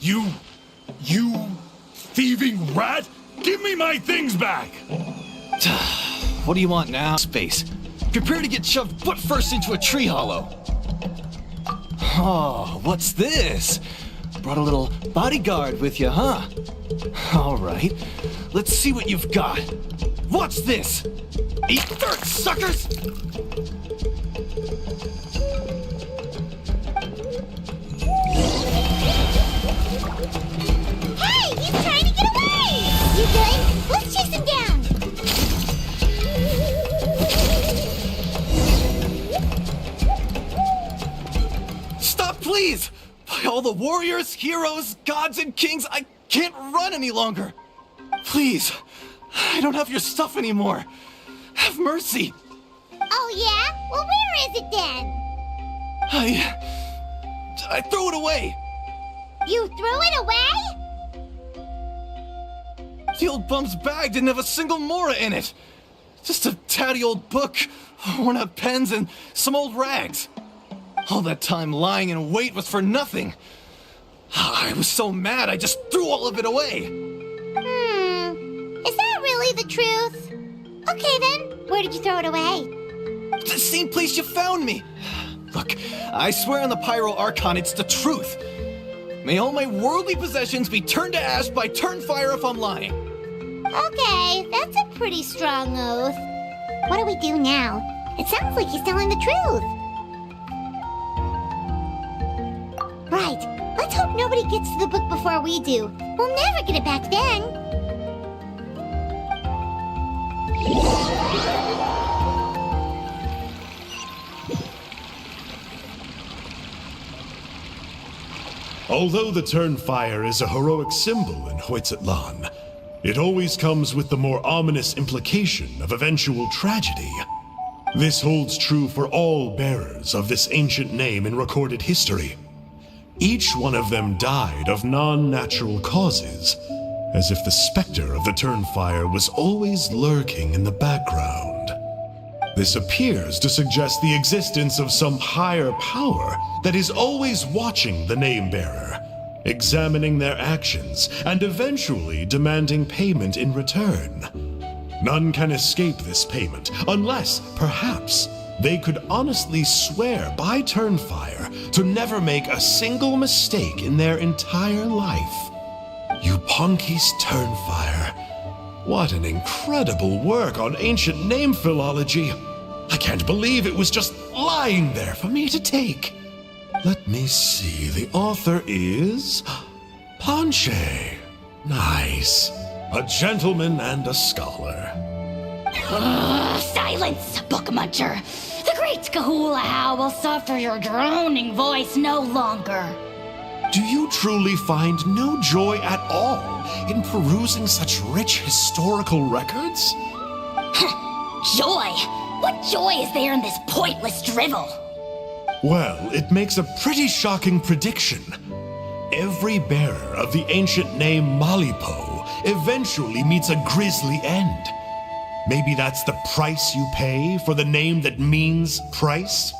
S1: You thieving rat! Give me my things back!
S9: What do you want now? Space. Prepare to get shoved foot first into a tree hollow. Oh, what's this? Brought a little bodyguard with you, huh? All right, let's see what you've got. What's this? Eat dirt, suckers!
S5: Hey, he's trying to get away! You good? Let's chase him down!
S9: Stop, please! By all the warriors, heroes, gods, and kings, I can't run any longer! Please, I don't have your stuff anymore. Have mercy.
S5: Oh yeah? Well, where is it then?
S9: I threw it away.
S5: You threw it away?
S9: The old bum's bag didn't have a single mora in it. Just a tatty old book, worn out pens, and some old rags. All that time lying in wait was for nothing. I was so mad I just threw all of it away.
S5: Is that really the truth? Okay then, where did you throw it away?
S9: The same place you found me. Look, I swear on the Pyro Archon it's the truth. May all my worldly possessions be turned to ash by Turnfire if I'm lying.
S5: Okay, that's a pretty strong oath. What do we do now? It sounds like he's telling the truth. Right, let's hope nobody gets to the book before we do. We'll never get it back then.
S10: Although the Turnfire is a heroic symbol in Hoytzatlan, it always comes with the more ominous implication of eventual tragedy. This holds true for all bearers of this ancient name in recorded history. Each one of them died of non-natural causes, as if the specter of the Turnfire was always lurking in the background. This appears to suggest the existence of some higher power that is always watching the name-bearer, examining their actions, and eventually demanding payment in return. None can escape this payment, unless, perhaps, they could honestly swear by Turnfire to never make a single mistake in their entire life. Yupanki's Turnfire. What an incredible work on ancient name philology. I can't believe it was just lying there for me to take. Let me see, the author is Panche. Nice. A gentleman and a scholar.
S4: Silence, book muncher. The great Kahula will suffer your droning voice no longer.
S10: Do you truly find no joy at all in perusing such rich historical records?
S4: Joy? What joy is there in this pointless drivel?
S10: Well, it makes a pretty shocking prediction. Every bearer of the ancient name Malipo eventually meets a grisly end. Maybe that's the price you pay for the name that means price?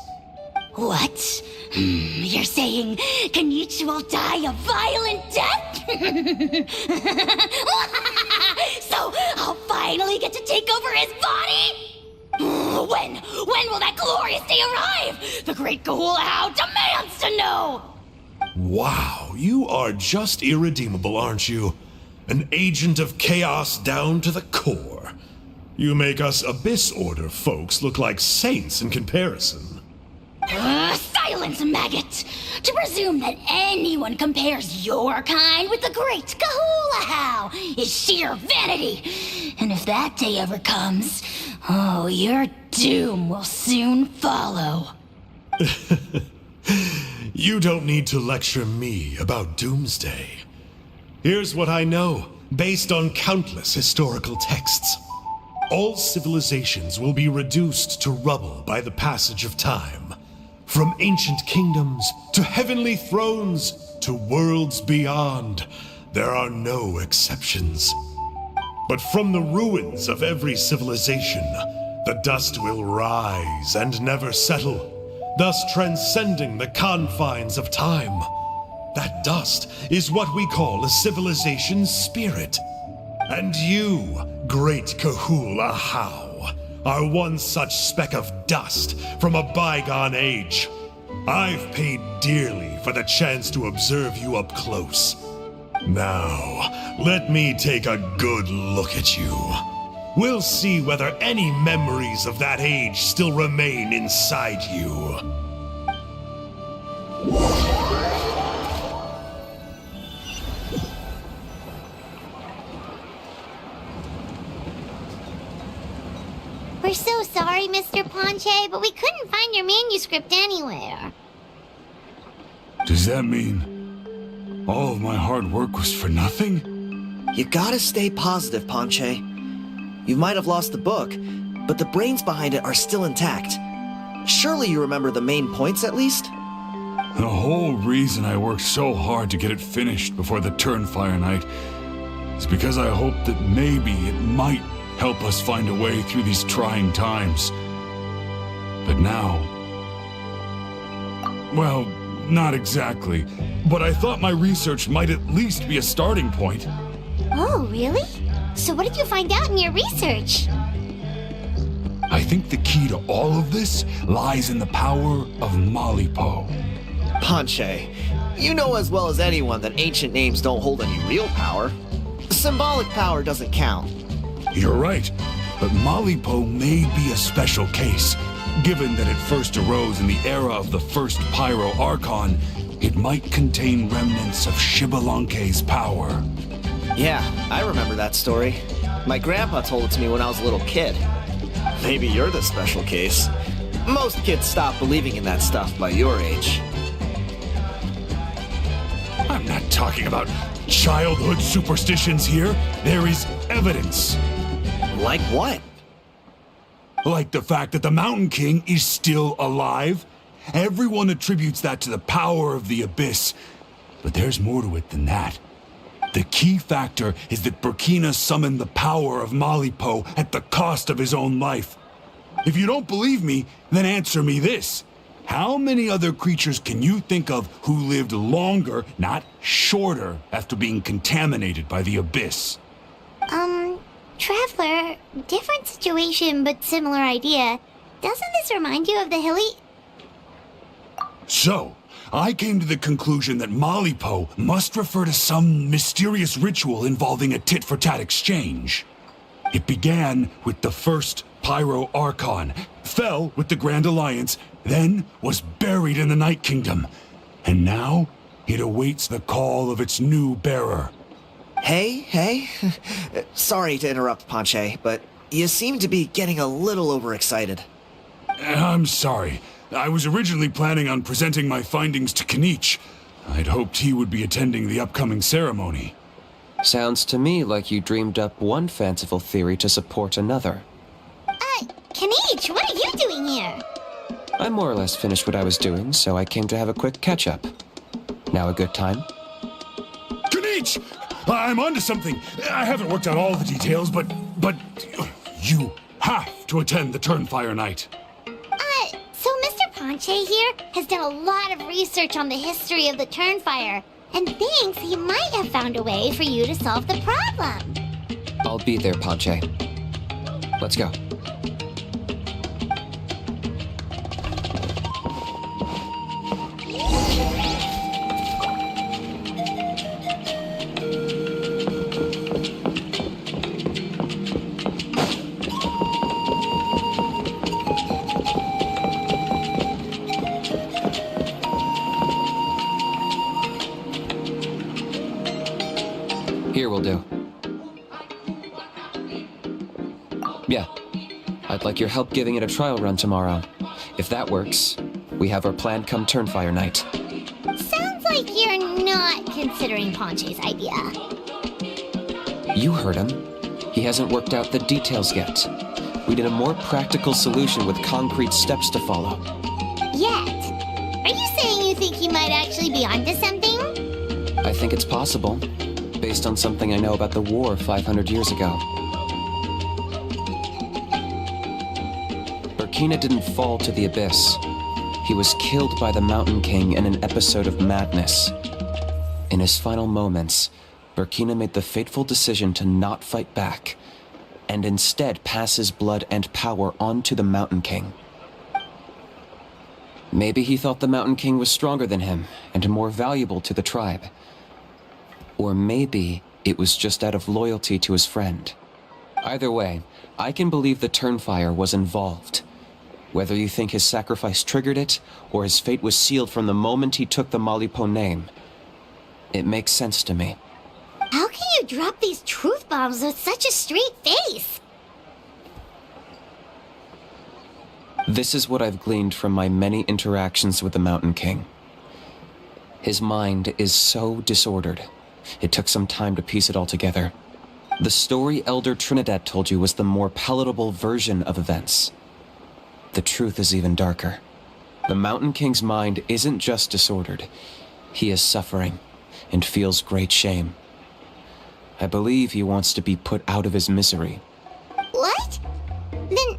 S4: What? You're saying Kinich will die a violent death? So I'll finally get to take over his body? When will that glorious day arrive? The great Kahula demands to know!
S10: Wow, you are just irredeemable, aren't you? An agent of chaos down to the core. You make us Abyss Order folks look like saints in comparison.
S4: Silence, maggot! To presume that anyone compares your kind with the great Kahula is sheer vanity. And if that day ever comes, oh, your doom will soon follow.
S10: You don't need to lecture me about Doomsday. Here's what I know, based on countless historical texts. All civilizations will be reduced to rubble by the passage of time. From ancient kingdoms to heavenly thrones to worlds beyond, there are no exceptions. But from the ruins of every civilization, the dust will rise and never settle, thus transcending the confines of time. That dust is what we call a civilization's spirit. And you, great Kahula How, are one such speck of dust from a bygone age. I've paid dearly for the chance to observe you up close. Now, let me take a good look at you. We'll see whether any memories of that age still remain inside you.
S5: We're so sorry, Mr. Ponche, but we couldn't find your manuscript anywhere.
S1: Does that mean all of my hard work was for nothing?
S8: You gotta stay positive, Ponche. You might have lost the book, but the brains behind it are still intact. Surely you remember the main points at least?
S1: The whole reason I worked so hard to get it finished before the Turnfire Night is because I hoped that maybe it might help us find a way through these trying times. But now... well, not exactly. But I thought my research might at least be a starting point.
S5: Oh, really? So what did you find out in your research?
S1: I think the key to all of this lies in the power of Malipo.
S8: Ponche, you know as well as anyone that ancient names don't hold any real power. Symbolic power doesn't count.
S1: You're right, but Malipo may be a special case. Given that it first arose in the era of the first Pyro Archon, it might contain remnants of Shibalanke's power.
S8: Yeah, I remember that story. My grandpa told it to me when I was a little kid. Maybe you're the special case. Most kids stop believing in that stuff by your age.
S1: I'm not talking about childhood superstitions here. There is evidence.
S8: Like what?
S1: Like the fact that the Mountain King is still alive. Everyone attributes that to the power of the Abyss. But there's more to it than that. The key factor is that Burkina summoned the power of Malipo at the cost of his own life. If you don't believe me, then answer me this. How many other creatures can you think of who lived longer, not shorter, after being contaminated by the Abyss?
S5: Traveler, different situation but similar idea. Doesn't this remind you of the hilly...
S1: So, I came to the conclusion that Malipo must refer to some mysterious ritual involving a tit-for-tat exchange. It began with the first Pyro Archon, fell with the Grand Alliance, then was buried in the Night Kingdom, and now it awaits the call of its new bearer.
S8: Hey. Sorry to interrupt, Ponche, but you seem to be getting a little overexcited.
S1: I'm sorry. I was originally planning on presenting my findings to Kinich. I'd hoped he would be attending the upcoming ceremony.
S6: Sounds to me like you dreamed up one fanciful theory to support another.
S5: Kinich, what are you doing here?
S6: I more or less finished what I was doing, so I came to have a quick catch-up. Now a good time?
S1: Kinich! I'm onto something. I haven't worked out all the details, but you have to attend the Turnfire Night.
S5: So Mr. Ponche here has done a lot of research on the history of the Turnfire, and thinks he might have found a way for you to solve the problem.
S6: I'll be there, Ponche. Let's go. Here will do. Yeah. I'd like your help giving it a trial run tomorrow. If that works, we have our plan come Turnfire Night.
S5: Sounds like you're not considering Ponche's idea.
S6: You heard him. He hasn't worked out the details yet. We need a more practical solution with concrete steps to follow.
S5: Yet? Are you saying you think he might actually be onto something?
S6: I think it's possible, based on something I know about the war 500 years ago. Burkina didn't fall to the Abyss. He was killed by the Mountain King in an episode of madness. In his final moments, Burkina made the fateful decision to not fight back, and instead pass his blood and power on to the Mountain King. Maybe he thought the Mountain King was stronger than him and more valuable to the tribe. Or maybe it was just out of loyalty to his friend. Either way, I can believe the Turnfire was involved. Whether you think his sacrifice triggered it, or his fate was sealed from the moment he took the Malipo name, it makes sense to me.
S5: How can you drop these truth bombs with such a straight face?
S6: This is what I've gleaned from my many interactions with the Mountain King. His mind is so disordered. It took some time to piece it all together. The story Elder Trinidad told you was the more palatable version of events. The truth is even darker. The Mountain King's mind isn't just disordered. He is suffering and feels great shame. I believe he wants to be put out of his misery.
S5: What? Then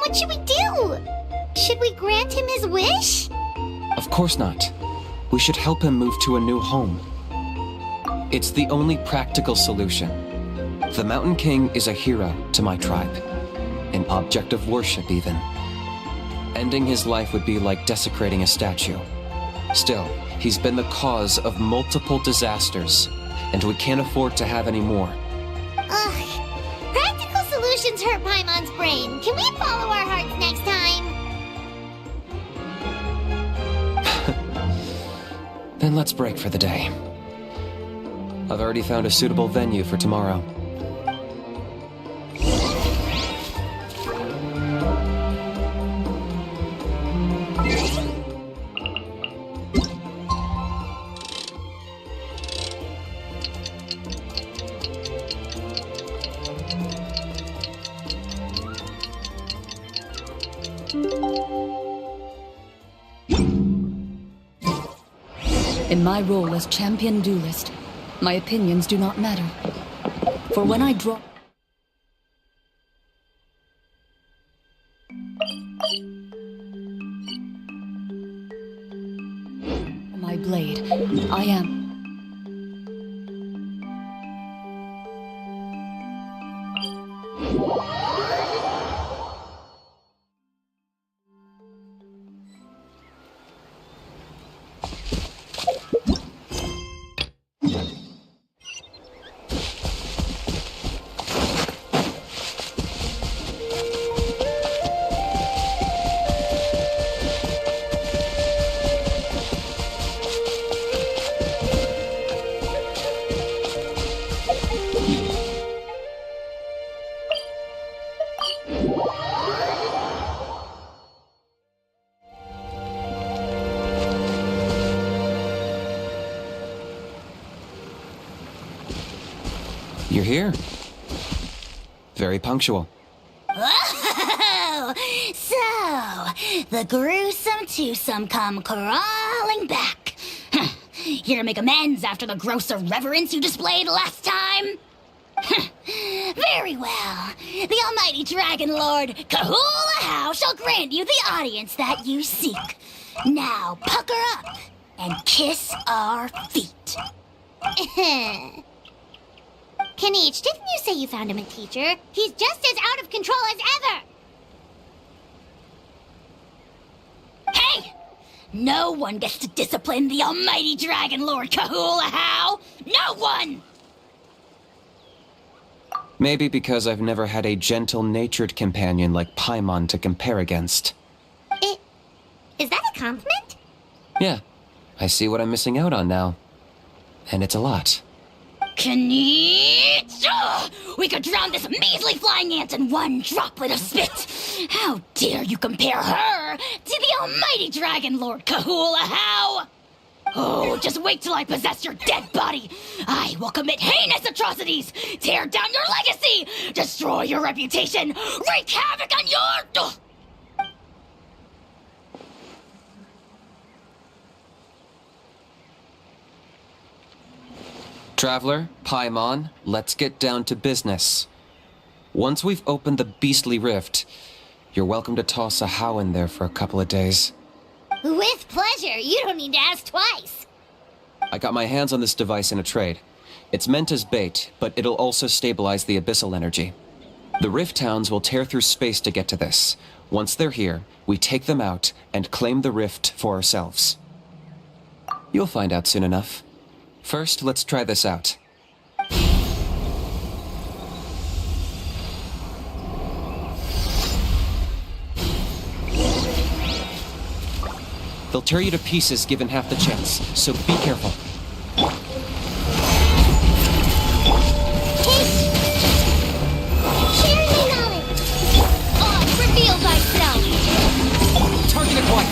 S5: what should we do? Should we grant him his wish?
S6: Of course not. We should help him move to a new home. It's the only practical solution. The Mountain King is a hero to my tribe. An object of worship, even. Ending his life would be like desecrating a statue. Still, he's been the cause of multiple disasters, and we can't afford to have any more.
S5: Ugh. Practical solutions hurt Paimon's brain. Can we follow our hearts next time?
S6: Then let's break for the day. I've already found a suitable venue for tomorrow.
S11: In my role as champion duelist, my opinions do not matter. For when I draw my blade, I am... You're here. Very punctual.
S4: Oh, so the gruesome twosome come crawling back. Here to make amends after the gross irreverence you displayed last time? Very well. The almighty Dragon Lord Kahula How shall grant you the audience that you seek. Now pucker up and kiss our feet.
S5: Kinich, didn't you say you found him a teacher? He's just as out of control as ever!
S4: Hey! No one gets to discipline the almighty Dragon Lord Kahula How! No one!
S6: Maybe because I've never had a gentle-natured companion like Paimon to compare against.
S5: Is that a compliment?
S6: Yeah, I see what I'm missing out on now. And it's a lot.
S4: Kinich! Ugh! We could drown this measly flying ant in one droplet of spit! How dare you compare her to the almighty Dragon Lord Kahula How! Oh, just wait till I possess your dead body! I will commit heinous atrocities! Tear down your legacy! Destroy your reputation! Wreak havoc on your... Ugh!
S6: Traveler, Paimon, let's get down to business. Once we've opened the beastly rift, you're welcome to toss a How in there for a couple of days.
S5: With pleasure. You don't need to ask twice.
S6: I got my hands on this device in a trade. It's meant as bait, but it'll also stabilize the abyssal energy. The Rift Towns will tear through space to get to this. Once they're here, we take them out and claim the Rift for ourselves. You'll find out soon enough. First, let's try this out. They'll tear you to pieces given half the chance, so be careful.
S5: Share your knowledge!
S2: Reveal thyself!
S6: Target acquired!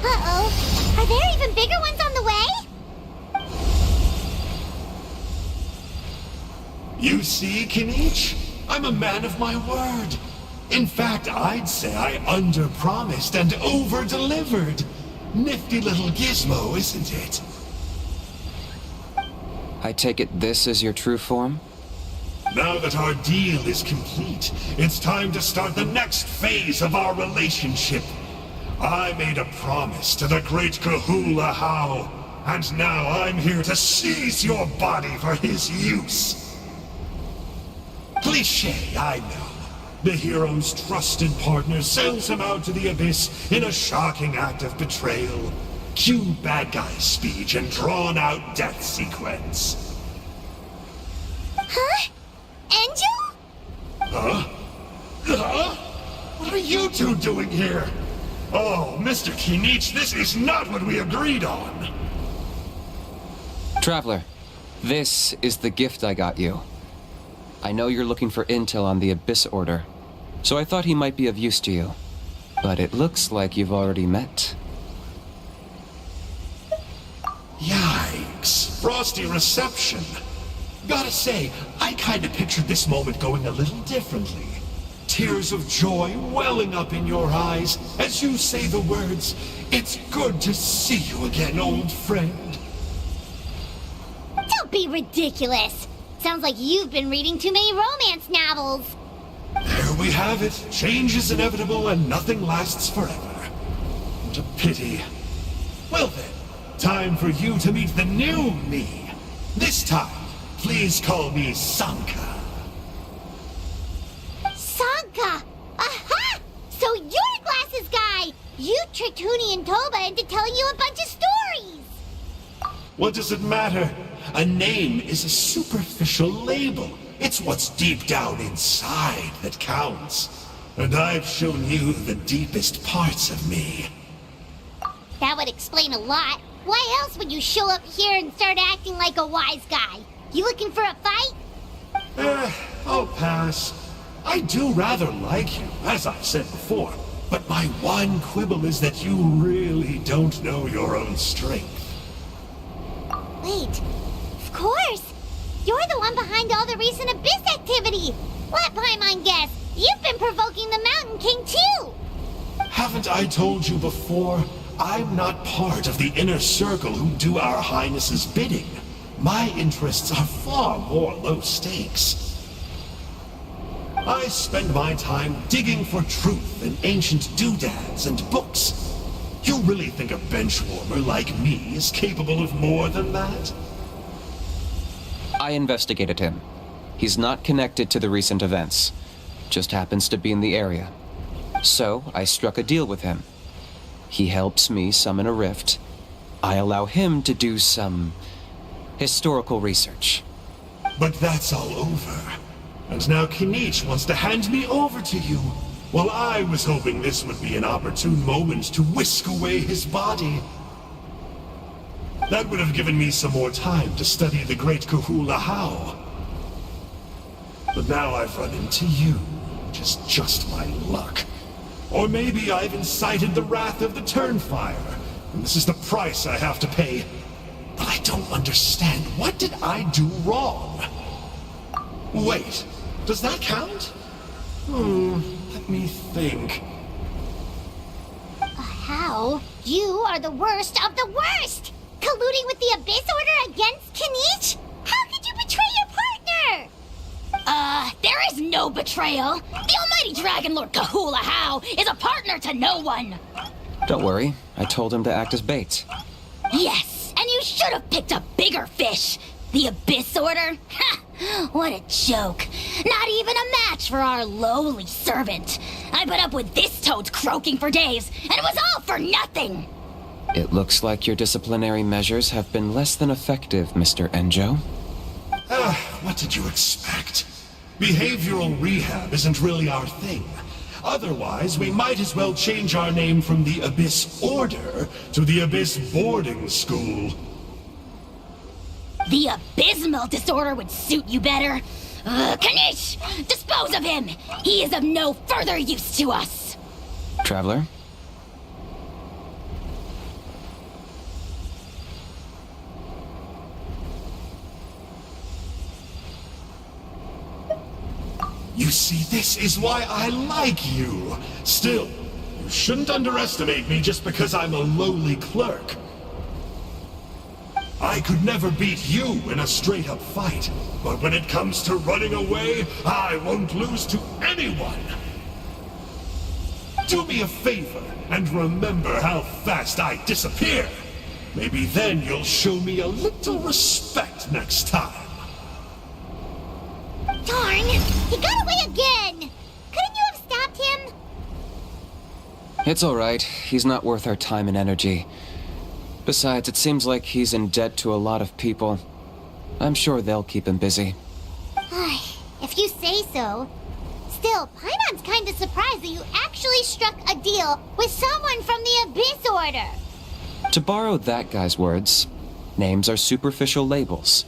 S5: Uh-oh. Are there even bigger ones on the way?
S10: You see, Kinich? I'm a man of my word. In fact, I'd say I under-promised and over-delivered. Nifty little gizmo, isn't it?
S6: I take it this is your true form?
S10: Now that our deal is complete, it's time to start the next phase of our relationship. I made a promise to the great Kahula How, and now I'm here to seize your body for his use. Cliché, I know. The hero's trusted partner sends him out to the abyss in a shocking act of betrayal. Cue bad guy speech and drawn-out death sequence.
S5: Huh? Angel?
S10: Huh? Huh? What are you two doing here? Oh, Mr. Kinich, this is not what we agreed on.
S6: Traveler, this is the gift I got you. I know you're looking for intel on the Abyss Order, so I thought he might be of use to you. But it looks like you've already met.
S10: Yikes. Frosty reception. Gotta say, I kinda pictured this moment going a little differently. Tears of joy welling up in your eyes as you say the words, "It's good to see you again, old friend."
S5: Don't be ridiculous. Sounds like you've been reading too many romance novels.
S10: There we have it. Change is inevitable and nothing lasts forever. What a pity. Well then, time for you to meet the new me. This time, please call me Sanka.
S5: Sanka! Aha! So you're Glasses Guy! You tricked Huni and Toba into telling you a bunch of stories!
S10: What does it matter? A name is a superficial label. It's what's deep down inside that counts. And I've shown you the deepest parts of me.
S5: That would explain a lot. Why else would you show up here and start acting like a wise guy? You looking for a fight?
S10: I'll pass. I do rather like you, as I've said before. But my one quibble is that you really don't know your own strength.
S5: Wait, of course! You're the one behind all the recent Abyss activity! Let Paimon guess, you've been provoking the Mountain King too!
S10: Haven't I told you before? I'm not part of the inner circle who do our Highness's bidding. My interests are far more low stakes. I spend my time digging for truth in ancient doodads and books. You really think a benchwarmer like me is capable of more than that?
S6: I investigated him. He's not connected to the recent events. Just happens to be in the area. So, I struck a deal with him. He helps me summon a rift. I allow him to do some historical research.
S10: But that's all over. And now Kinich wants to hand me over to you. While I was hoping this would be an opportune moment to whisk away his body. That would have given me some more time to study the great Kahula How. But now I've run into you, which is just my luck. Or maybe I've incited the wrath of the Turnfire, and this is the price I have to pay. But I don't understand. What did I do wrong? Wait, does that count? Let me think.
S5: How? You are the worst of the worst! Colluding with the Abyss Order against Kinich? How could you betray
S4: There is no betrayal. The almighty Dragon Lord Kahula How is a partner to no one.
S6: Don't worry, I told him to act as bait.
S4: Yes, and you should have picked a bigger fish. The Abyss Order? Ha! What a joke. Not even a match for our lowly servant. I put up with this toad's croaking for days, and it was all for nothing.
S6: It looks like your disciplinary measures have been less than effective, Mr. Enjo.
S10: What did you expect? Behavioral rehab isn't really our thing. Otherwise, we might as well change our name from the Abyss Order to the Abyss Boarding School.
S4: The abysmal disorder would suit you better. Kinich! Dispose of him! He is of no further use to us!
S6: Traveler?
S10: You see, this is why I like you. Still, you shouldn't underestimate me just because I'm a lowly clerk. I could never beat you in a straight-up fight, but when it comes to running away, I won't lose to anyone. Do me a favor and remember how fast I disappear. Maybe then you'll show me a little respect next time.
S5: Darn! He got away again! Couldn't you have stopped him?
S6: It's alright. He's not worth our time and energy. Besides, it seems like he's in debt to a lot of people. I'm sure they'll keep him busy.
S5: If you say so. Still, Paimon's kinda surprised that you actually struck a deal with someone from the Abyss Order.
S6: To borrow that guy's words, names are superficial labels.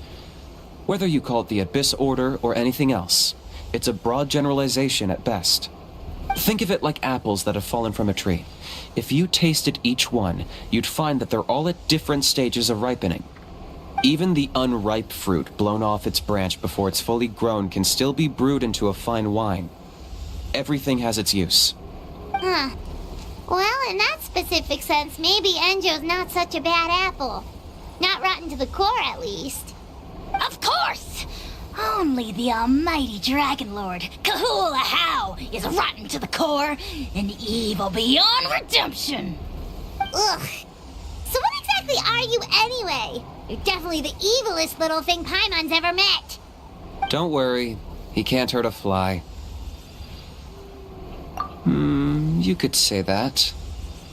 S6: Whether you call it the Abyss Order or anything else, it's a broad generalization at best. Think of it like apples that have fallen from a tree. If you tasted each one, you'd find that they're all at different stages of ripening. Even the unripe fruit blown off its branch before it's fully grown can still be brewed into a fine wine. Everything has its use.
S5: Huh. Well, in that specific sense, maybe Enjo's not such a bad apple. Not rotten to the core, at least.
S4: Of course! Only the almighty Dragon Lord, Kahula How, is rotten to the core and evil beyond redemption.
S5: Ugh. So what exactly are you anyway? You're definitely the evilest little thing Paimon's ever met.
S6: Don't worry, he can't hurt a fly. You could say that.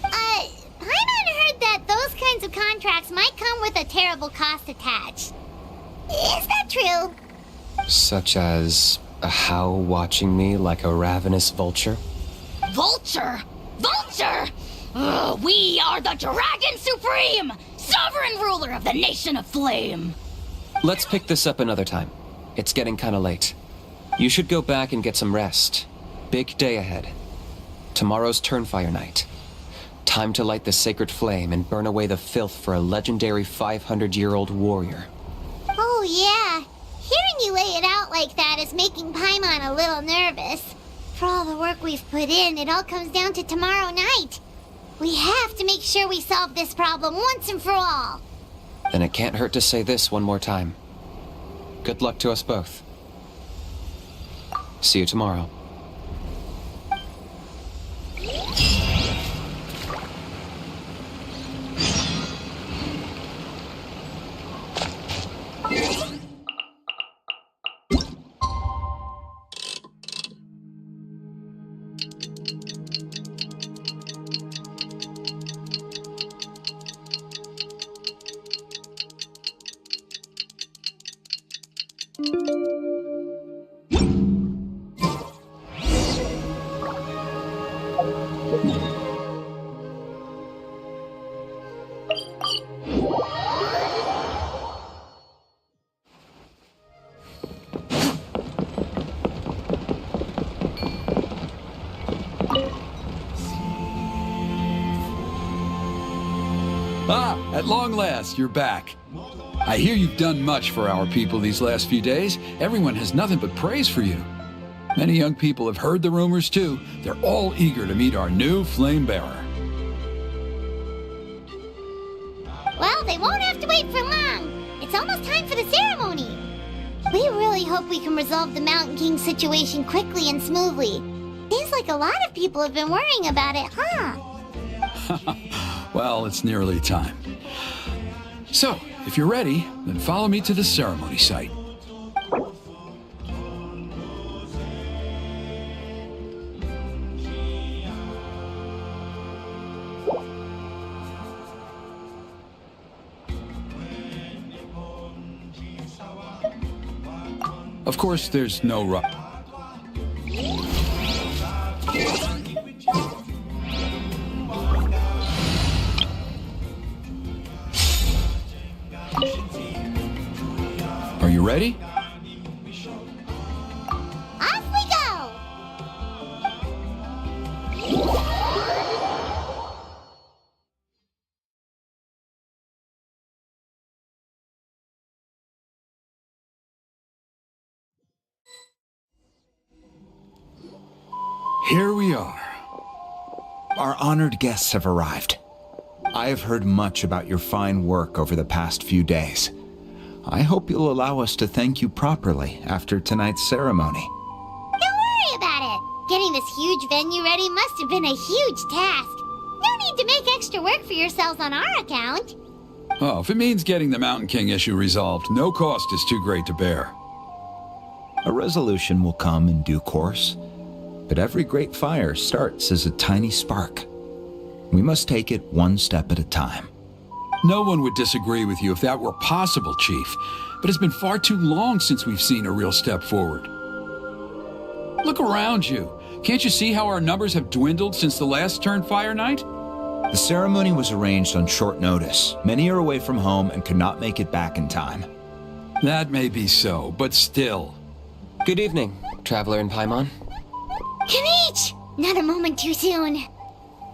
S5: Paimon heard that those kinds of contracts might come with a terrible cost attached. Is that true?
S6: Such as a How watching me like a ravenous vulture?
S4: Vulture? Vulture? We are the Dragon Supreme, sovereign ruler of the Nation of Flame.
S6: Let's pick this up another time. It's getting kinda late. You should go back and get some rest. Big day ahead. Tomorrow's Turnfire Night. Time to light the sacred flame and burn away the filth for a legendary 500-year-old warrior.
S5: Oh, yeah. Hearing you lay it out like that is making Paimon a little nervous. For all the work we've put in, it all comes down to tomorrow night. We have to make sure we solve this problem once and for all.
S6: Then it can't hurt to say this one more time. Good luck to us both. See you tomorrow.
S3: At long last, you're back. I hear you've done much for our people these last few days. Everyone has nothing but praise for you. Many young people have heard the rumors too. They're all eager to meet our new flame bearer.
S5: Well, they won't have to wait for long. It's almost time for the ceremony. We really hope we can resolve the Mountain King situation quickly and smoothly. Seems like a lot of people have been worrying about it, huh?
S3: Well, it's nearly time. So, if you're ready, then follow me to the ceremony site. Of course, there's no rush. Are you ready?
S5: Off we go!
S3: Here we are.
S7: Our honored guests have arrived. I have heard much about your fine work over the past few days. I hope you'll allow us to thank you properly after tonight's ceremony.
S5: Don't worry about it. Getting this huge venue ready must have been a huge task. No need to make extra work for yourselves on our account.
S3: Oh, if it means getting the Mountain King issue resolved, no cost is too great to bear.
S7: A resolution will come in due course, but every great fire starts as a tiny spark. We must take it one step at a time.
S3: No one would disagree with you if that were possible, Chief, but it's been far too long since we've seen a real step forward. Look around you. Can't you see how our numbers have dwindled since the last Turnfire night?
S7: The ceremony was arranged on short notice. Many are away from home and could not make it back in time.
S3: That may be so, but still.
S6: Good evening, Traveler in Paimon.
S5: Kinich! Not a moment too soon.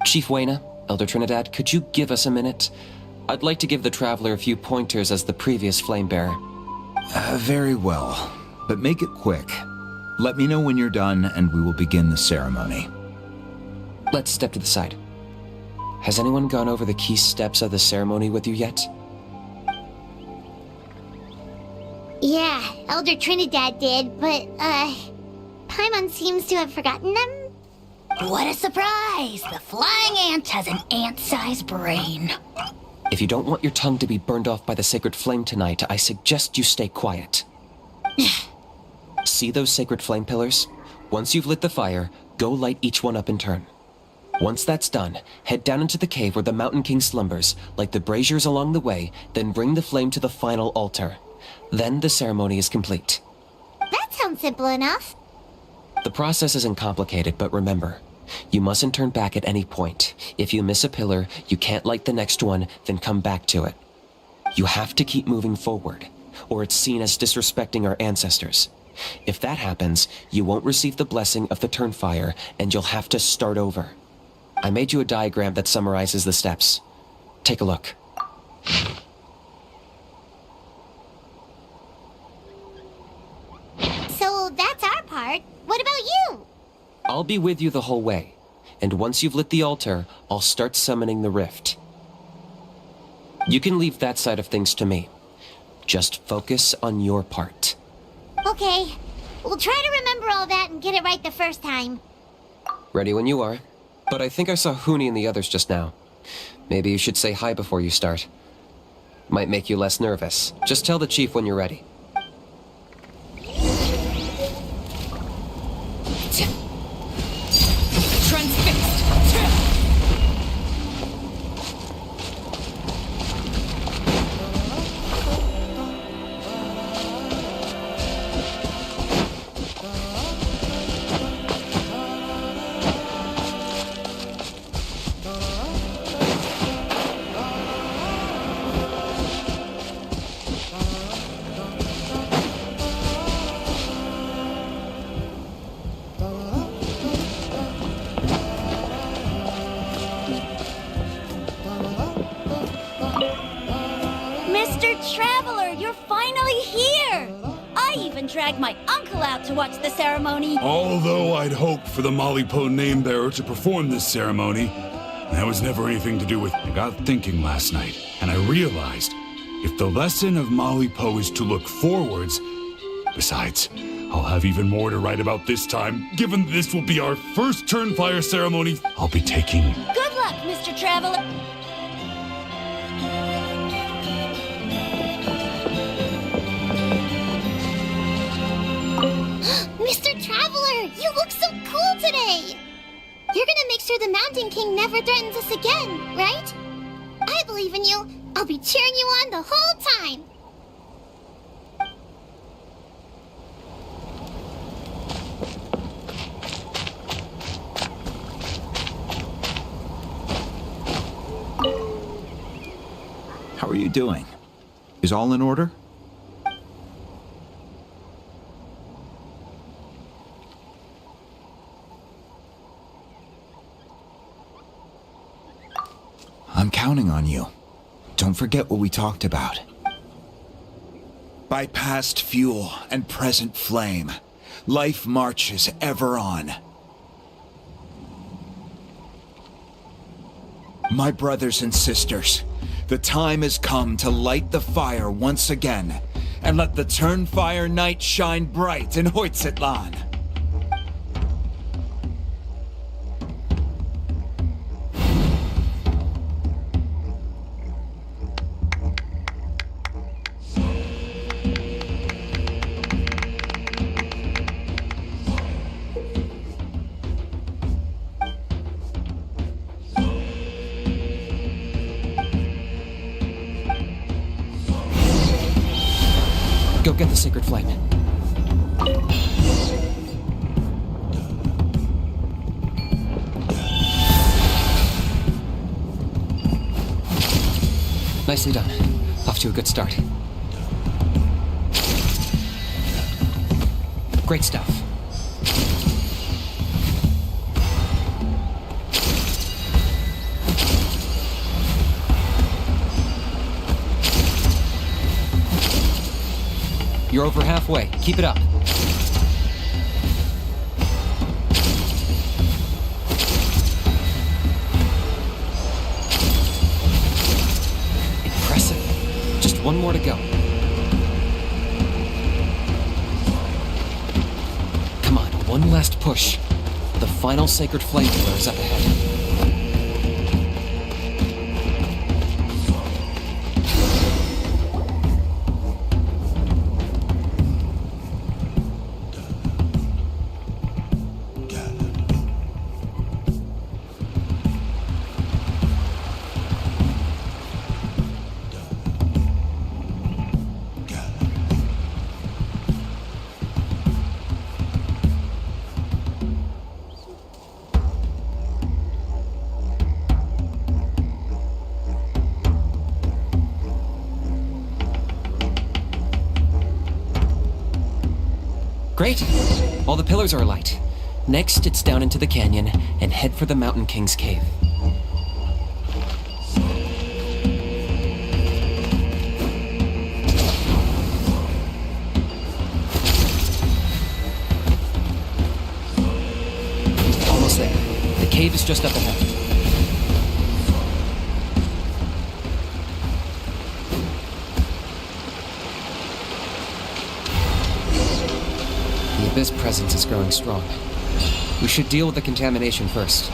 S6: Chief Wayna, Elder Trinidad, could you give us a minute? I'd like to give the Traveler a few pointers as the previous Flamebearer.
S7: Very well, but make it quick. Let me know when you're done and we will begin the ceremony.
S6: Let's step to the side. Has anyone gone over the key steps of the ceremony with you yet?
S5: Yeah, Elder Trinidad did, but, Paimon seems to have forgotten them?
S4: What a surprise! The flying ant has an ant-sized brain.
S6: If you don't want your tongue to be burned off by the sacred flame tonight, I suggest you stay quiet. See those sacred flame pillars? Once you've lit the fire, go light each one up in turn. Once that's done, head down into the cave where the Mountain King slumbers, light the braziers along the way, then bring the flame to the final altar. Then the ceremony is complete.
S5: That sounds simple enough.
S6: The process isn't complicated, but remember, you mustn't turn back at any point. If you miss a pillar, you can't light the next one, then come back to it. You have to keep moving forward, or it's seen as disrespecting our ancestors. If that happens, you won't receive the blessing of the Turnfire, and you'll have to start over. I made you a diagram that summarizes the steps. Take a look.
S5: So that's our part. What about you?
S6: I'll be with you the whole way, and once you've lit the altar, I'll start summoning the rift. You can leave that side of things to me. Just focus on your part.
S5: Okay. We'll try to remember all that and get it right the first time.
S6: Ready when you are. But I think I saw Huni and the others just now. Maybe you should say hi before you start. Might make you less nervous. Just tell the chief when you're ready.
S11: Transfixed!
S2: Mr. Traveler, you're finally here! I even dragged my uncle out to watch the ceremony.
S1: Although I'd hoped for the Malipo name-bearer to perform this ceremony, that was never anything to do with... I got thinking last night, and I realized if the lesson of Malipo is to look forwards, Besides, I'll have even more to write about this time. Given this will be our first Turnfire ceremony, I'll be taking...
S2: Good luck, Mr. Traveler.
S5: Mr. Traveler, you look so cool today! You're gonna make sure the Mountain King never threatens us again, right? I believe in you. I'll be cheering you on the whole time.
S7: How are you doing? Is all in order? I'm counting on you. Don't forget what we talked about. By past fuel and present flame, life marches ever on. My brothers and sisters, the time has come to light the fire once again, and let the Turnfire night shine bright in Hoytzitlan.
S6: Go get the sacred flame. Nicely done. Off to a good start. Great stuff. You're over halfway. Keep it up. Impressive. Just one more to go. Come on, one last push. The final sacred flame pillar is up ahead. Great. All the pillars are alight. Next, it's down into the canyon and head for the Mountain King's cave. Almost there. The cave is just up ahead. The Abyss presence is growing strong. We should deal with the contamination first.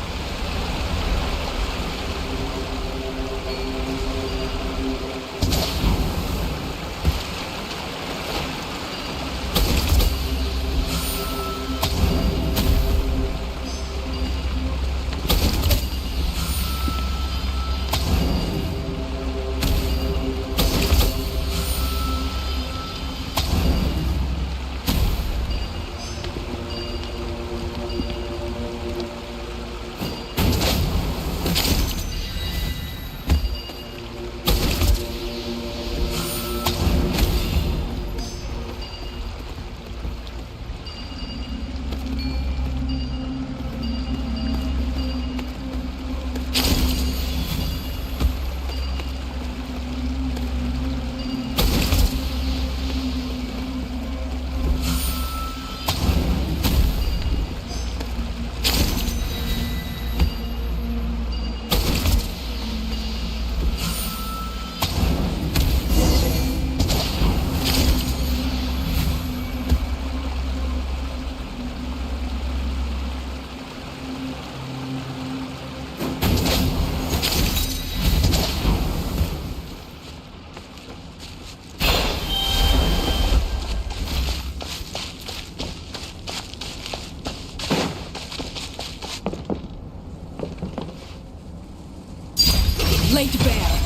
S11: Laid bare.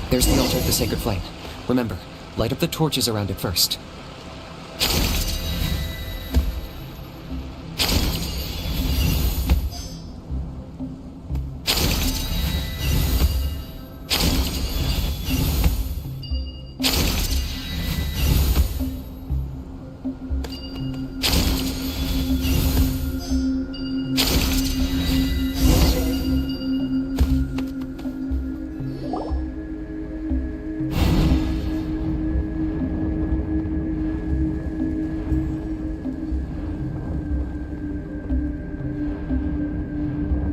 S6: There's the altar of the sacred flame. Remember, light up the torches around it first.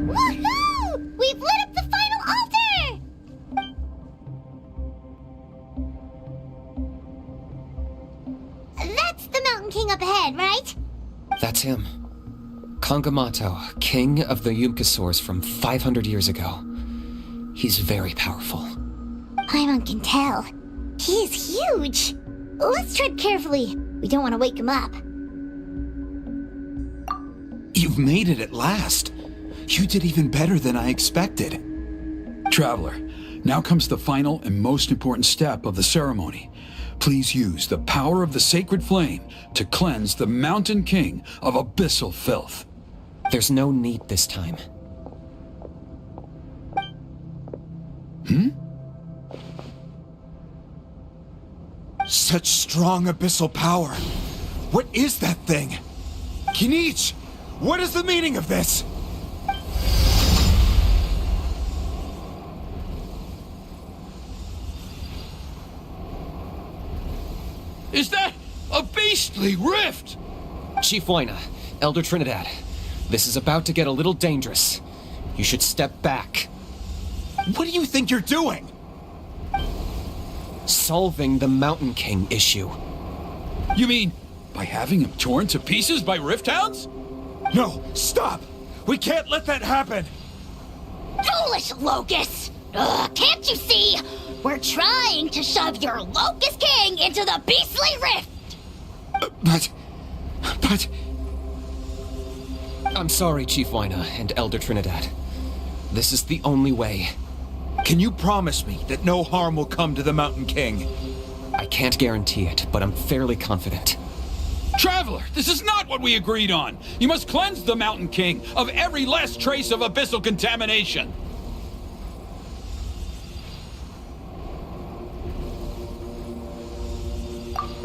S5: Woohoo! We've lit up the final altar! That's the Mountain King up ahead, right?
S6: That's him. Kangamato, king of the Yumkasaurs from 500 years ago. He's very powerful.
S5: Paimon can tell. He is huge. Let's tread carefully. We don't want to wake him up.
S1: You've made it at last. You did even better than I expected.
S3: Traveler, now comes the final and most important step of the ceremony. Please use the power of the sacred flame to cleanse the Mountain King of abyssal filth.
S6: There's no need this time.
S1: Such strong abyssal power. What is that thing? Kinich, what is the meaning of this?
S3: Is that a beastly rift?
S6: Chief Wyna, Elder Trinidad, this is about to get a little dangerous. You should step back.
S1: What do you think you're doing?
S6: Solving the Mountain King issue.
S3: You mean by having him torn to pieces by rift hounds?
S1: No, stop! We can't let that happen!
S4: Foolish Locust! Can't you see? We're trying to shove your Locust King into the beastly rift!
S1: But...
S6: I'm sorry, Chief Wyna and Elder Trinidad. This is the only way.
S1: Can you promise me that no harm will come to the Mountain King?
S6: I can't guarantee it, but I'm fairly confident.
S3: Traveler, this is not what we agreed on. You must cleanse the Mountain King of every last trace of abyssal contamination.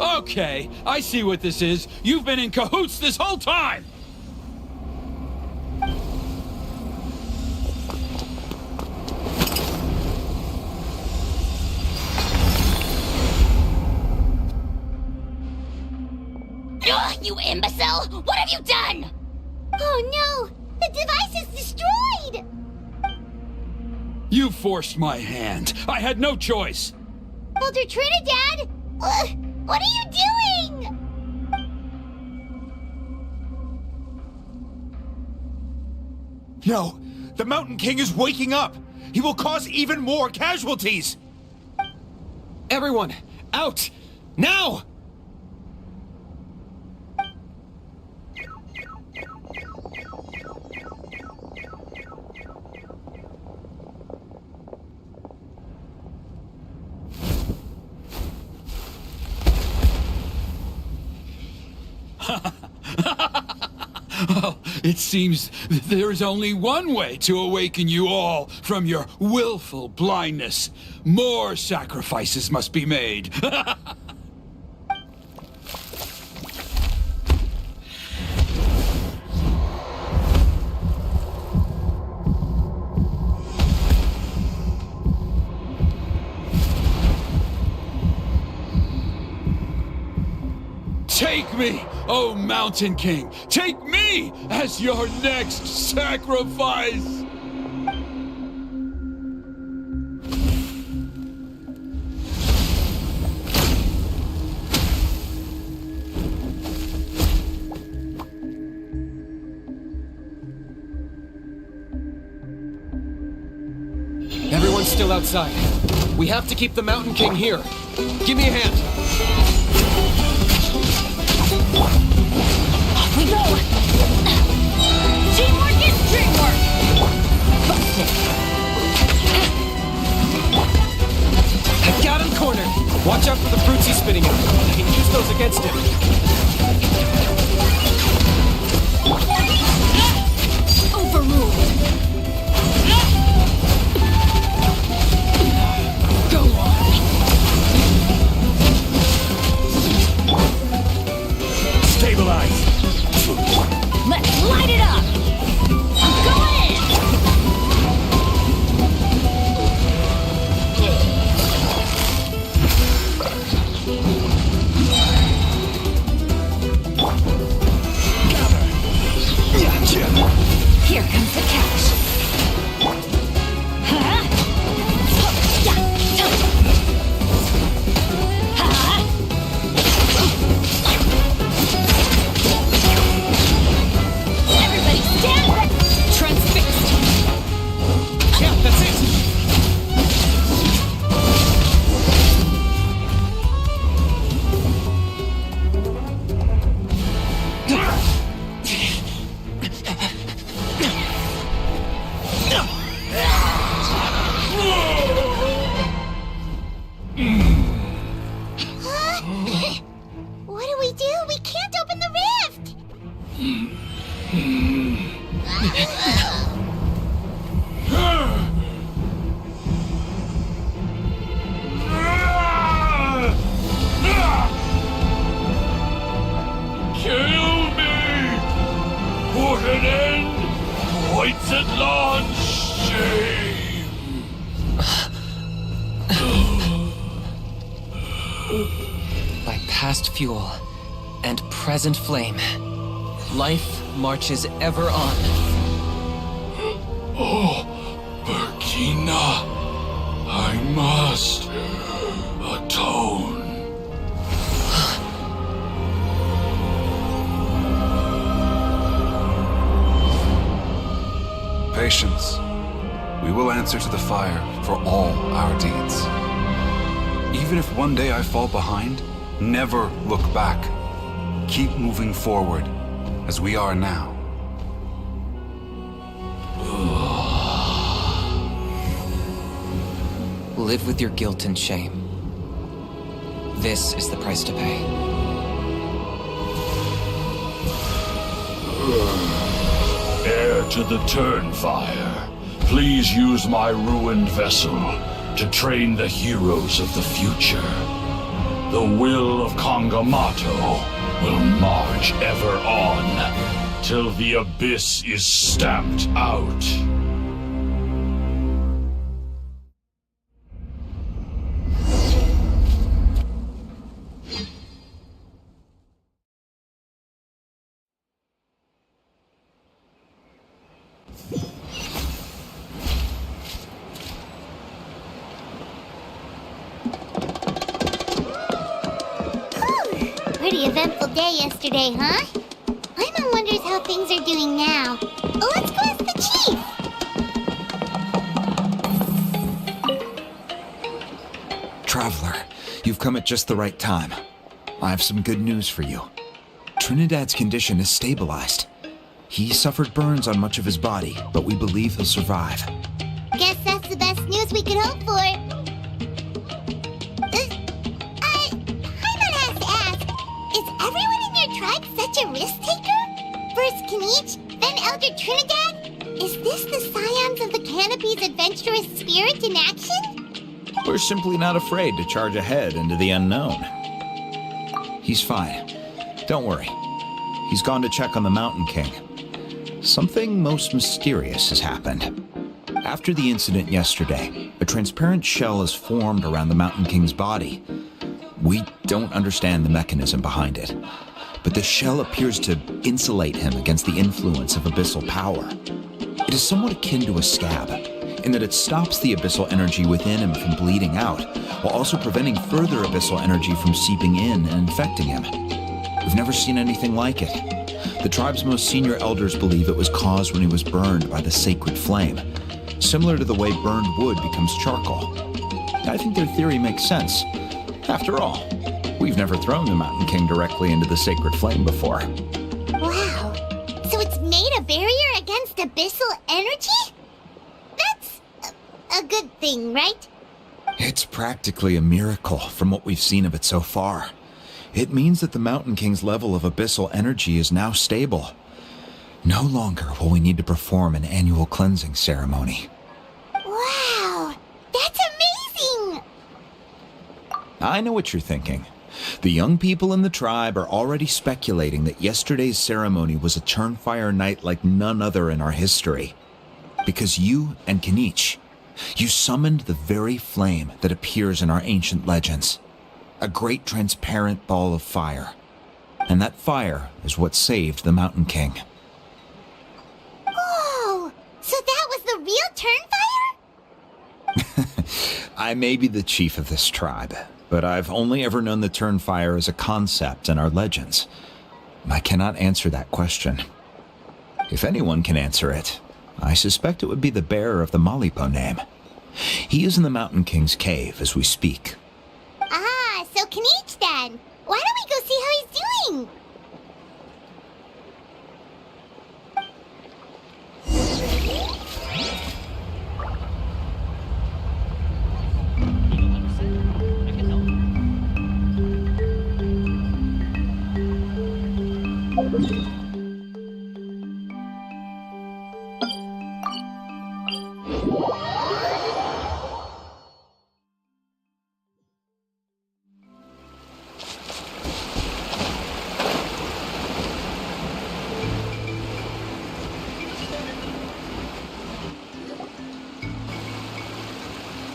S3: Okay, I see what this is. You've been in cahoots this whole time!
S4: You imbecile! What have you done?
S5: Oh no! The device is destroyed!
S3: You forced my hand. I had no choice.
S5: Elder Trinidad! What are you doing?
S1: No, the Mountain King is waking up! He will cause even more casualties!
S6: Everyone, out! Now!
S3: Well, it seems there is only one way to awaken you all from your willful blindness. More sacrifices must be made. Take me, O Mountain King! Take me as your next sacrifice!
S12: Everyone's still outside. We have to keep the Mountain King here. Give me a hand.
S2: Off we go! Teamwork is dreamwork!
S12: I've got him cornered. Watch out for the fruits he's spitting out. I can use those against him.
S2: Overruled! Go on!
S1: Stabilize!
S2: Let's light it up! I'm going in! Here comes the catch. Huh? Yeah. Huh? Everybody stand back. Transfixed.
S12: Yeah, that's it.
S5: What do we do? We can't open the rift!
S1: Kill me! Put an end to Whitesetlan's shame!
S6: By past fuel and present flame, life marches ever on.
S1: Oh, Burkina, I must atone.
S13: Patience. We will answer to the fire for all our deeds. Even if one day I fall behind, never look back. Keep moving forward, as we are now.
S6: Live with your guilt and shame. This is the price to pay.
S1: Heir to the Turnfire, please use my ruined vessel to train the heroes of the future. The will of Kangamato will march ever on, till the abyss is stamped out.
S5: Pretty eventful day yesterday, huh? Paimon wonders how things are doing now. Oh, let's go ask the chief!
S7: Traveler, you've come at just the right time. I have some good news for you. Trinidad's condition is stabilized. He suffered burns on much of his body, but we believe he'll survive.
S5: Guess that's the best news we could hope for. Paimon has to ask, is everyone in your tribe such a risk-taker? First Kinich, then Elder Trinidad? Is this the scions of the Canopy's adventurous spirit in action?
S7: We're simply not afraid to charge ahead into the unknown. He's fine. Don't worry. He's gone to check on the Mountain King. Something most mysterious has happened. After the incident yesterday, a transparent shell has formed around the Mountain King's body. We don't understand the mechanism behind it, but the shell appears to insulate him against the influence of abyssal power. It is somewhat akin to a scab, in that it stops the abyssal energy within him from bleeding out, while also preventing further abyssal energy from seeping in and infecting him. We've never seen anything like it. The tribe's most senior elders believe it was caused when he was burned by the sacred flame. similar to the way burned wood becomes charcoal. I think their theory makes sense. After all, we've never thrown the Mountain King directly into the sacred flame before.
S5: Wow. So it's made a barrier against abyssal energy? That's a good thing, right?
S7: It's practically a miracle from what we've seen of it so far. It means that the Mountain King's level of abyssal energy is now stable. No longer will we need to perform an annual cleansing ceremony.
S5: Wow, that's amazing!
S7: I know what you're thinking. The young people in the tribe are already speculating that yesterday's ceremony was a Turnfire night like none other in our history. Because you and Kinich, you summoned the very flame that appears in our ancient legends. A great transparent ball of fire. And that fire is what saved the Mountain King.
S5: Whoa! So that was the real Turnfire?
S7: I may be the chief of this tribe, but I've only ever known the Turnfire as a concept in our legends. I cannot answer that question. If anyone can answer it, I suspect it would be the bearer of the Malipo name. He is in the Mountain King's cave as we speak.
S5: Ah, so Kinich then. Why don't we go see how he's doing?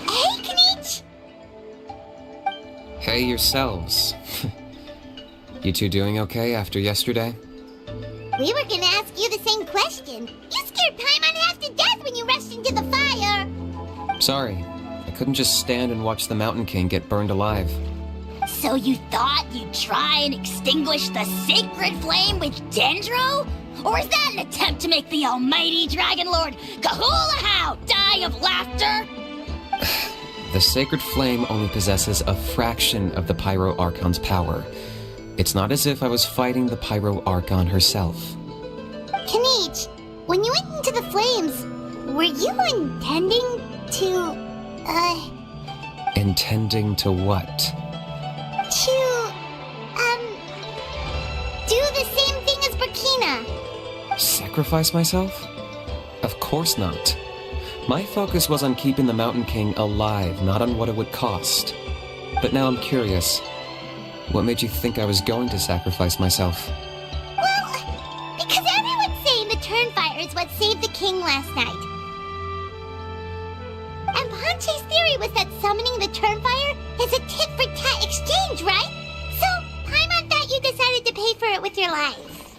S5: Hey, Kinich!
S6: Hey yourselves. You two doing okay after yesterday?
S5: We were gonna ask you the same question. You scared Paimon half to death when you rushed into the fire.
S6: Sorry, I couldn't just stand and watch the Mountain King get burned alive.
S4: So you thought you'd try and extinguish the sacred flame with Dendro? Or is that an attempt to make the almighty Dragon Lord Kahulahau die of laughter?
S6: The sacred flame only possesses a fraction of the Pyro Archon's power. It's not as if I was fighting the Pyro Archon herself.
S5: Kinich, when you went into the flames, were you intending to,
S6: Intending to what?
S5: do the same thing as Burkina?
S6: Sacrifice myself? Of course not. My focus was on keeping the Mountain King alive, not on what it would cost. But now I'm curious. What made you think I was going to sacrifice myself?
S5: Well, because everyone's saying the Turnfire is what saved the king last night. And Ponche's theory was that summoning the Turnfire is a tit-for-tat exchange, right? So, Paimon thought you decided to pay for it with your life.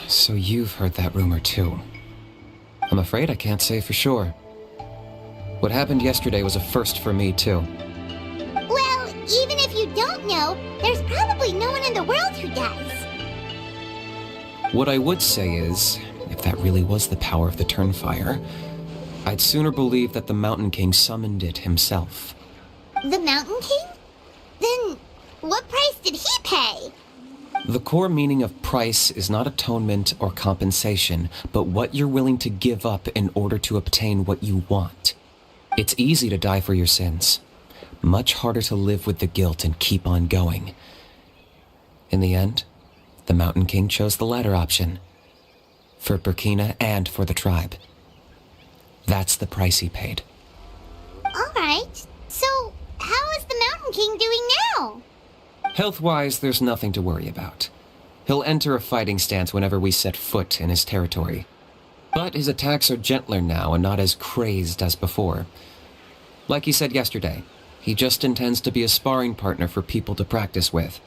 S6: So you've heard that rumor too. I'm afraid I can't say for sure. What happened yesterday was a first for me too.
S5: Well, even if you don't know, there's probably no one in the world who does.
S6: What I would say is, if that really was the power of the Turnfire, I'd sooner believe that the Mountain King summoned it himself.
S5: The Mountain King? Then, what price did he pay?
S6: The core meaning of price is not atonement or compensation, but what you're willing to give up in order to obtain what you want. It's easy to die for your sins. Much harder to live with the guilt and keep on going. In the end, the Mountain King chose the latter option. For Burkina and for the tribe. That's the price he paid.
S5: Alright, so how is the Mountain King doing now?
S6: Health-wise, there's nothing to worry about. He'll enter a fighting stance whenever we set foot in his territory. But his attacks are gentler now and not as crazed as before. Like he said yesterday, he just intends to be a sparring partner for people to practice with.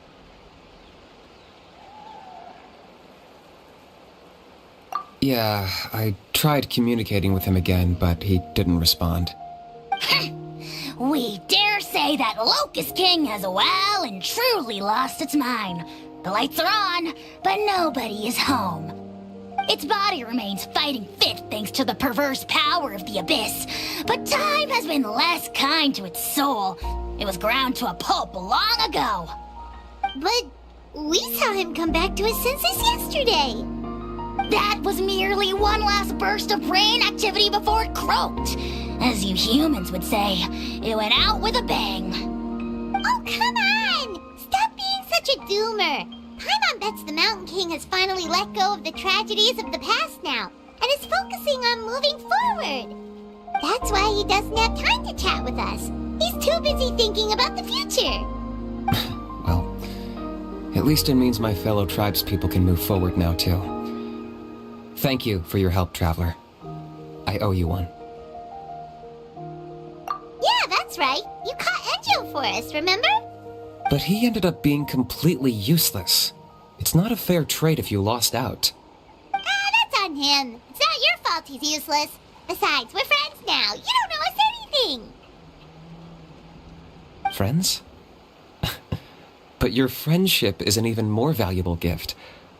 S6: Yeah, I tried communicating with him again, but he didn't respond.
S4: We dare say that Locust King has well and truly lost its mind. The lights are on, but nobody is home. Its body remains fighting fit thanks to the perverse power of the Abyss, but time has been less kind to its soul. It was ground to a pulp long ago.
S5: But we saw him come back to his senses yesterday.
S4: That was merely one last burst of brain activity before it croaked. As you humans would say, it went out with a bang.
S5: Oh, come on! Stop being such a doomer. Paimon bets the Mountain King has finally let go of the tragedies of the past now, and is focusing on moving forward. That's why he doesn't have time to chat with us. He's too busy thinking about the future.
S6: Well, at least it means my fellow tribespeople can move forward now, too. Thank you for your help, Traveler. I owe you one.
S5: Yeah, that's right. You caught Enjo for us, remember?
S6: But he ended up being completely useless. It's not a fair trade if you lost out.
S5: That's on him. It's not your fault he's useless. Besides, we're friends now. You don't know us anything.
S6: Friends? But your friendship is an even more valuable gift.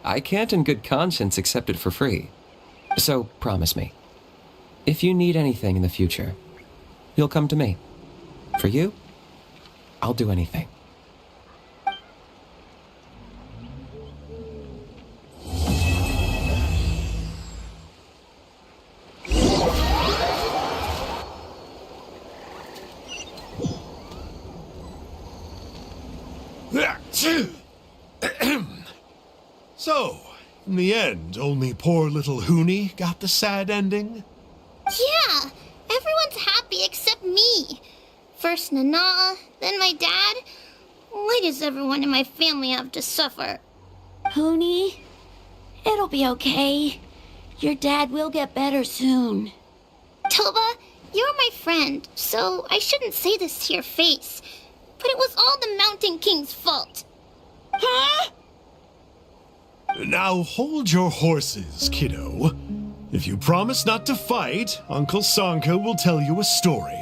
S6: I can't in good conscience accept it for free. So, promise me, if you need anything in the future, you'll come to me. For you, I'll do anything.
S10: So, in the end, only poor little Huni got the sad ending?
S5: Yeah, everyone's happy except me. First Nana, then my dad. Why does everyone in my family have to suffer?
S2: Huni, it'll be okay. Your dad will get better soon.
S5: Toba, you're my friend, so I shouldn't say this to your face. But it was all the Mountain King's fault.
S2: Huh?
S10: Now hold your horses, kiddo. If you promise not to fight, Uncle Sanka will tell you a story.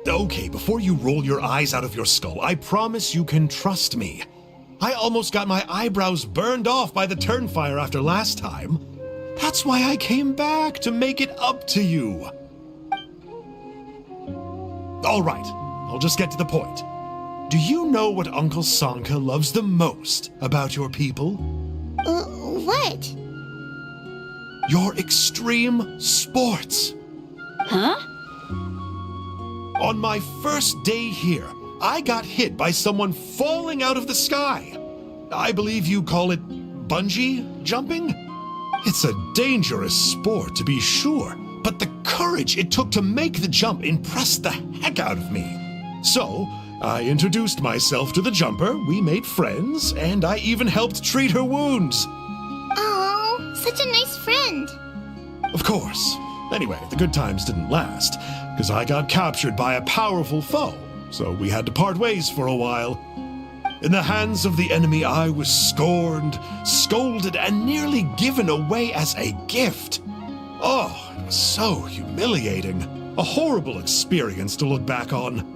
S10: Okay, before you roll your eyes out of your skull, I promise you can trust me. I almost got my eyebrows burned off by the turnfire after last time. That's why I came back, to make it up to you. All right, I'll just get to the point. Do you know what Uncle Sanka loves the most about your people?
S5: What?
S10: Your extreme sports.
S2: Huh?
S10: On my first day here, I got hit by someone falling out of the sky. I believe you call it bungee jumping? It's a dangerous sport, to be sure, but the courage it took to make the jump impressed the heck out of me. So, I introduced myself to the jumper, we made friends, and I even helped treat her wounds.
S5: Oh, such a nice friend.
S10: Of course. Anyway, the good times didn't last, because I got captured by a powerful foe, so we had to part ways for a while. In the hands of the enemy, I was scorned, scolded, and nearly given away as a gift. Oh, it was so humiliating. A horrible experience to look back on.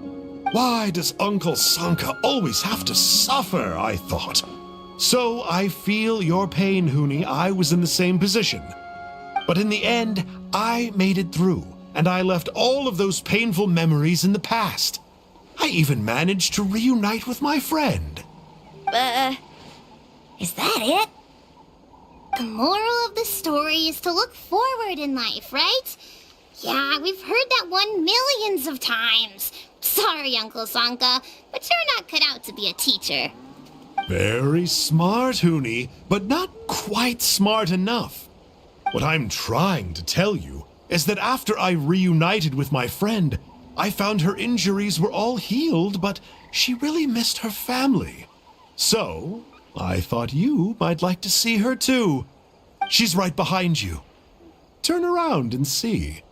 S10: Why does Uncle Sanka always have to suffer, I thought. So I feel your pain, Huni. I was in the same position. But in the end, I made it through, and I left all of those painful memories in the past. I even managed to reunite with my friend.
S4: Is that it?
S5: The moral of the story is to look forward in life, right? Yeah, we've heard that one millions of times. Sorry, Uncle Sanka, but you're not cut out to be a teacher.
S10: Very smart, Huni, but not quite smart enough. What I'm trying to tell you is that after I reunited with my friend, I found her injuries were all healed, but she really missed her family. So, I thought you might like to see her too. She's right behind you. Turn around and see.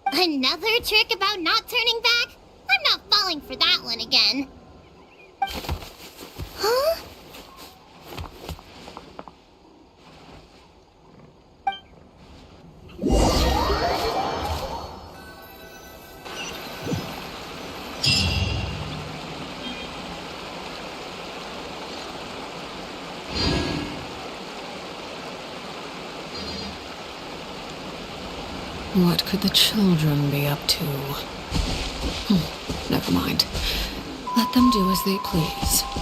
S5: Another trick about not turning back? I'm not falling for that one again. Huh?
S11: What could the children be up to? Never mind. Let them do as they please.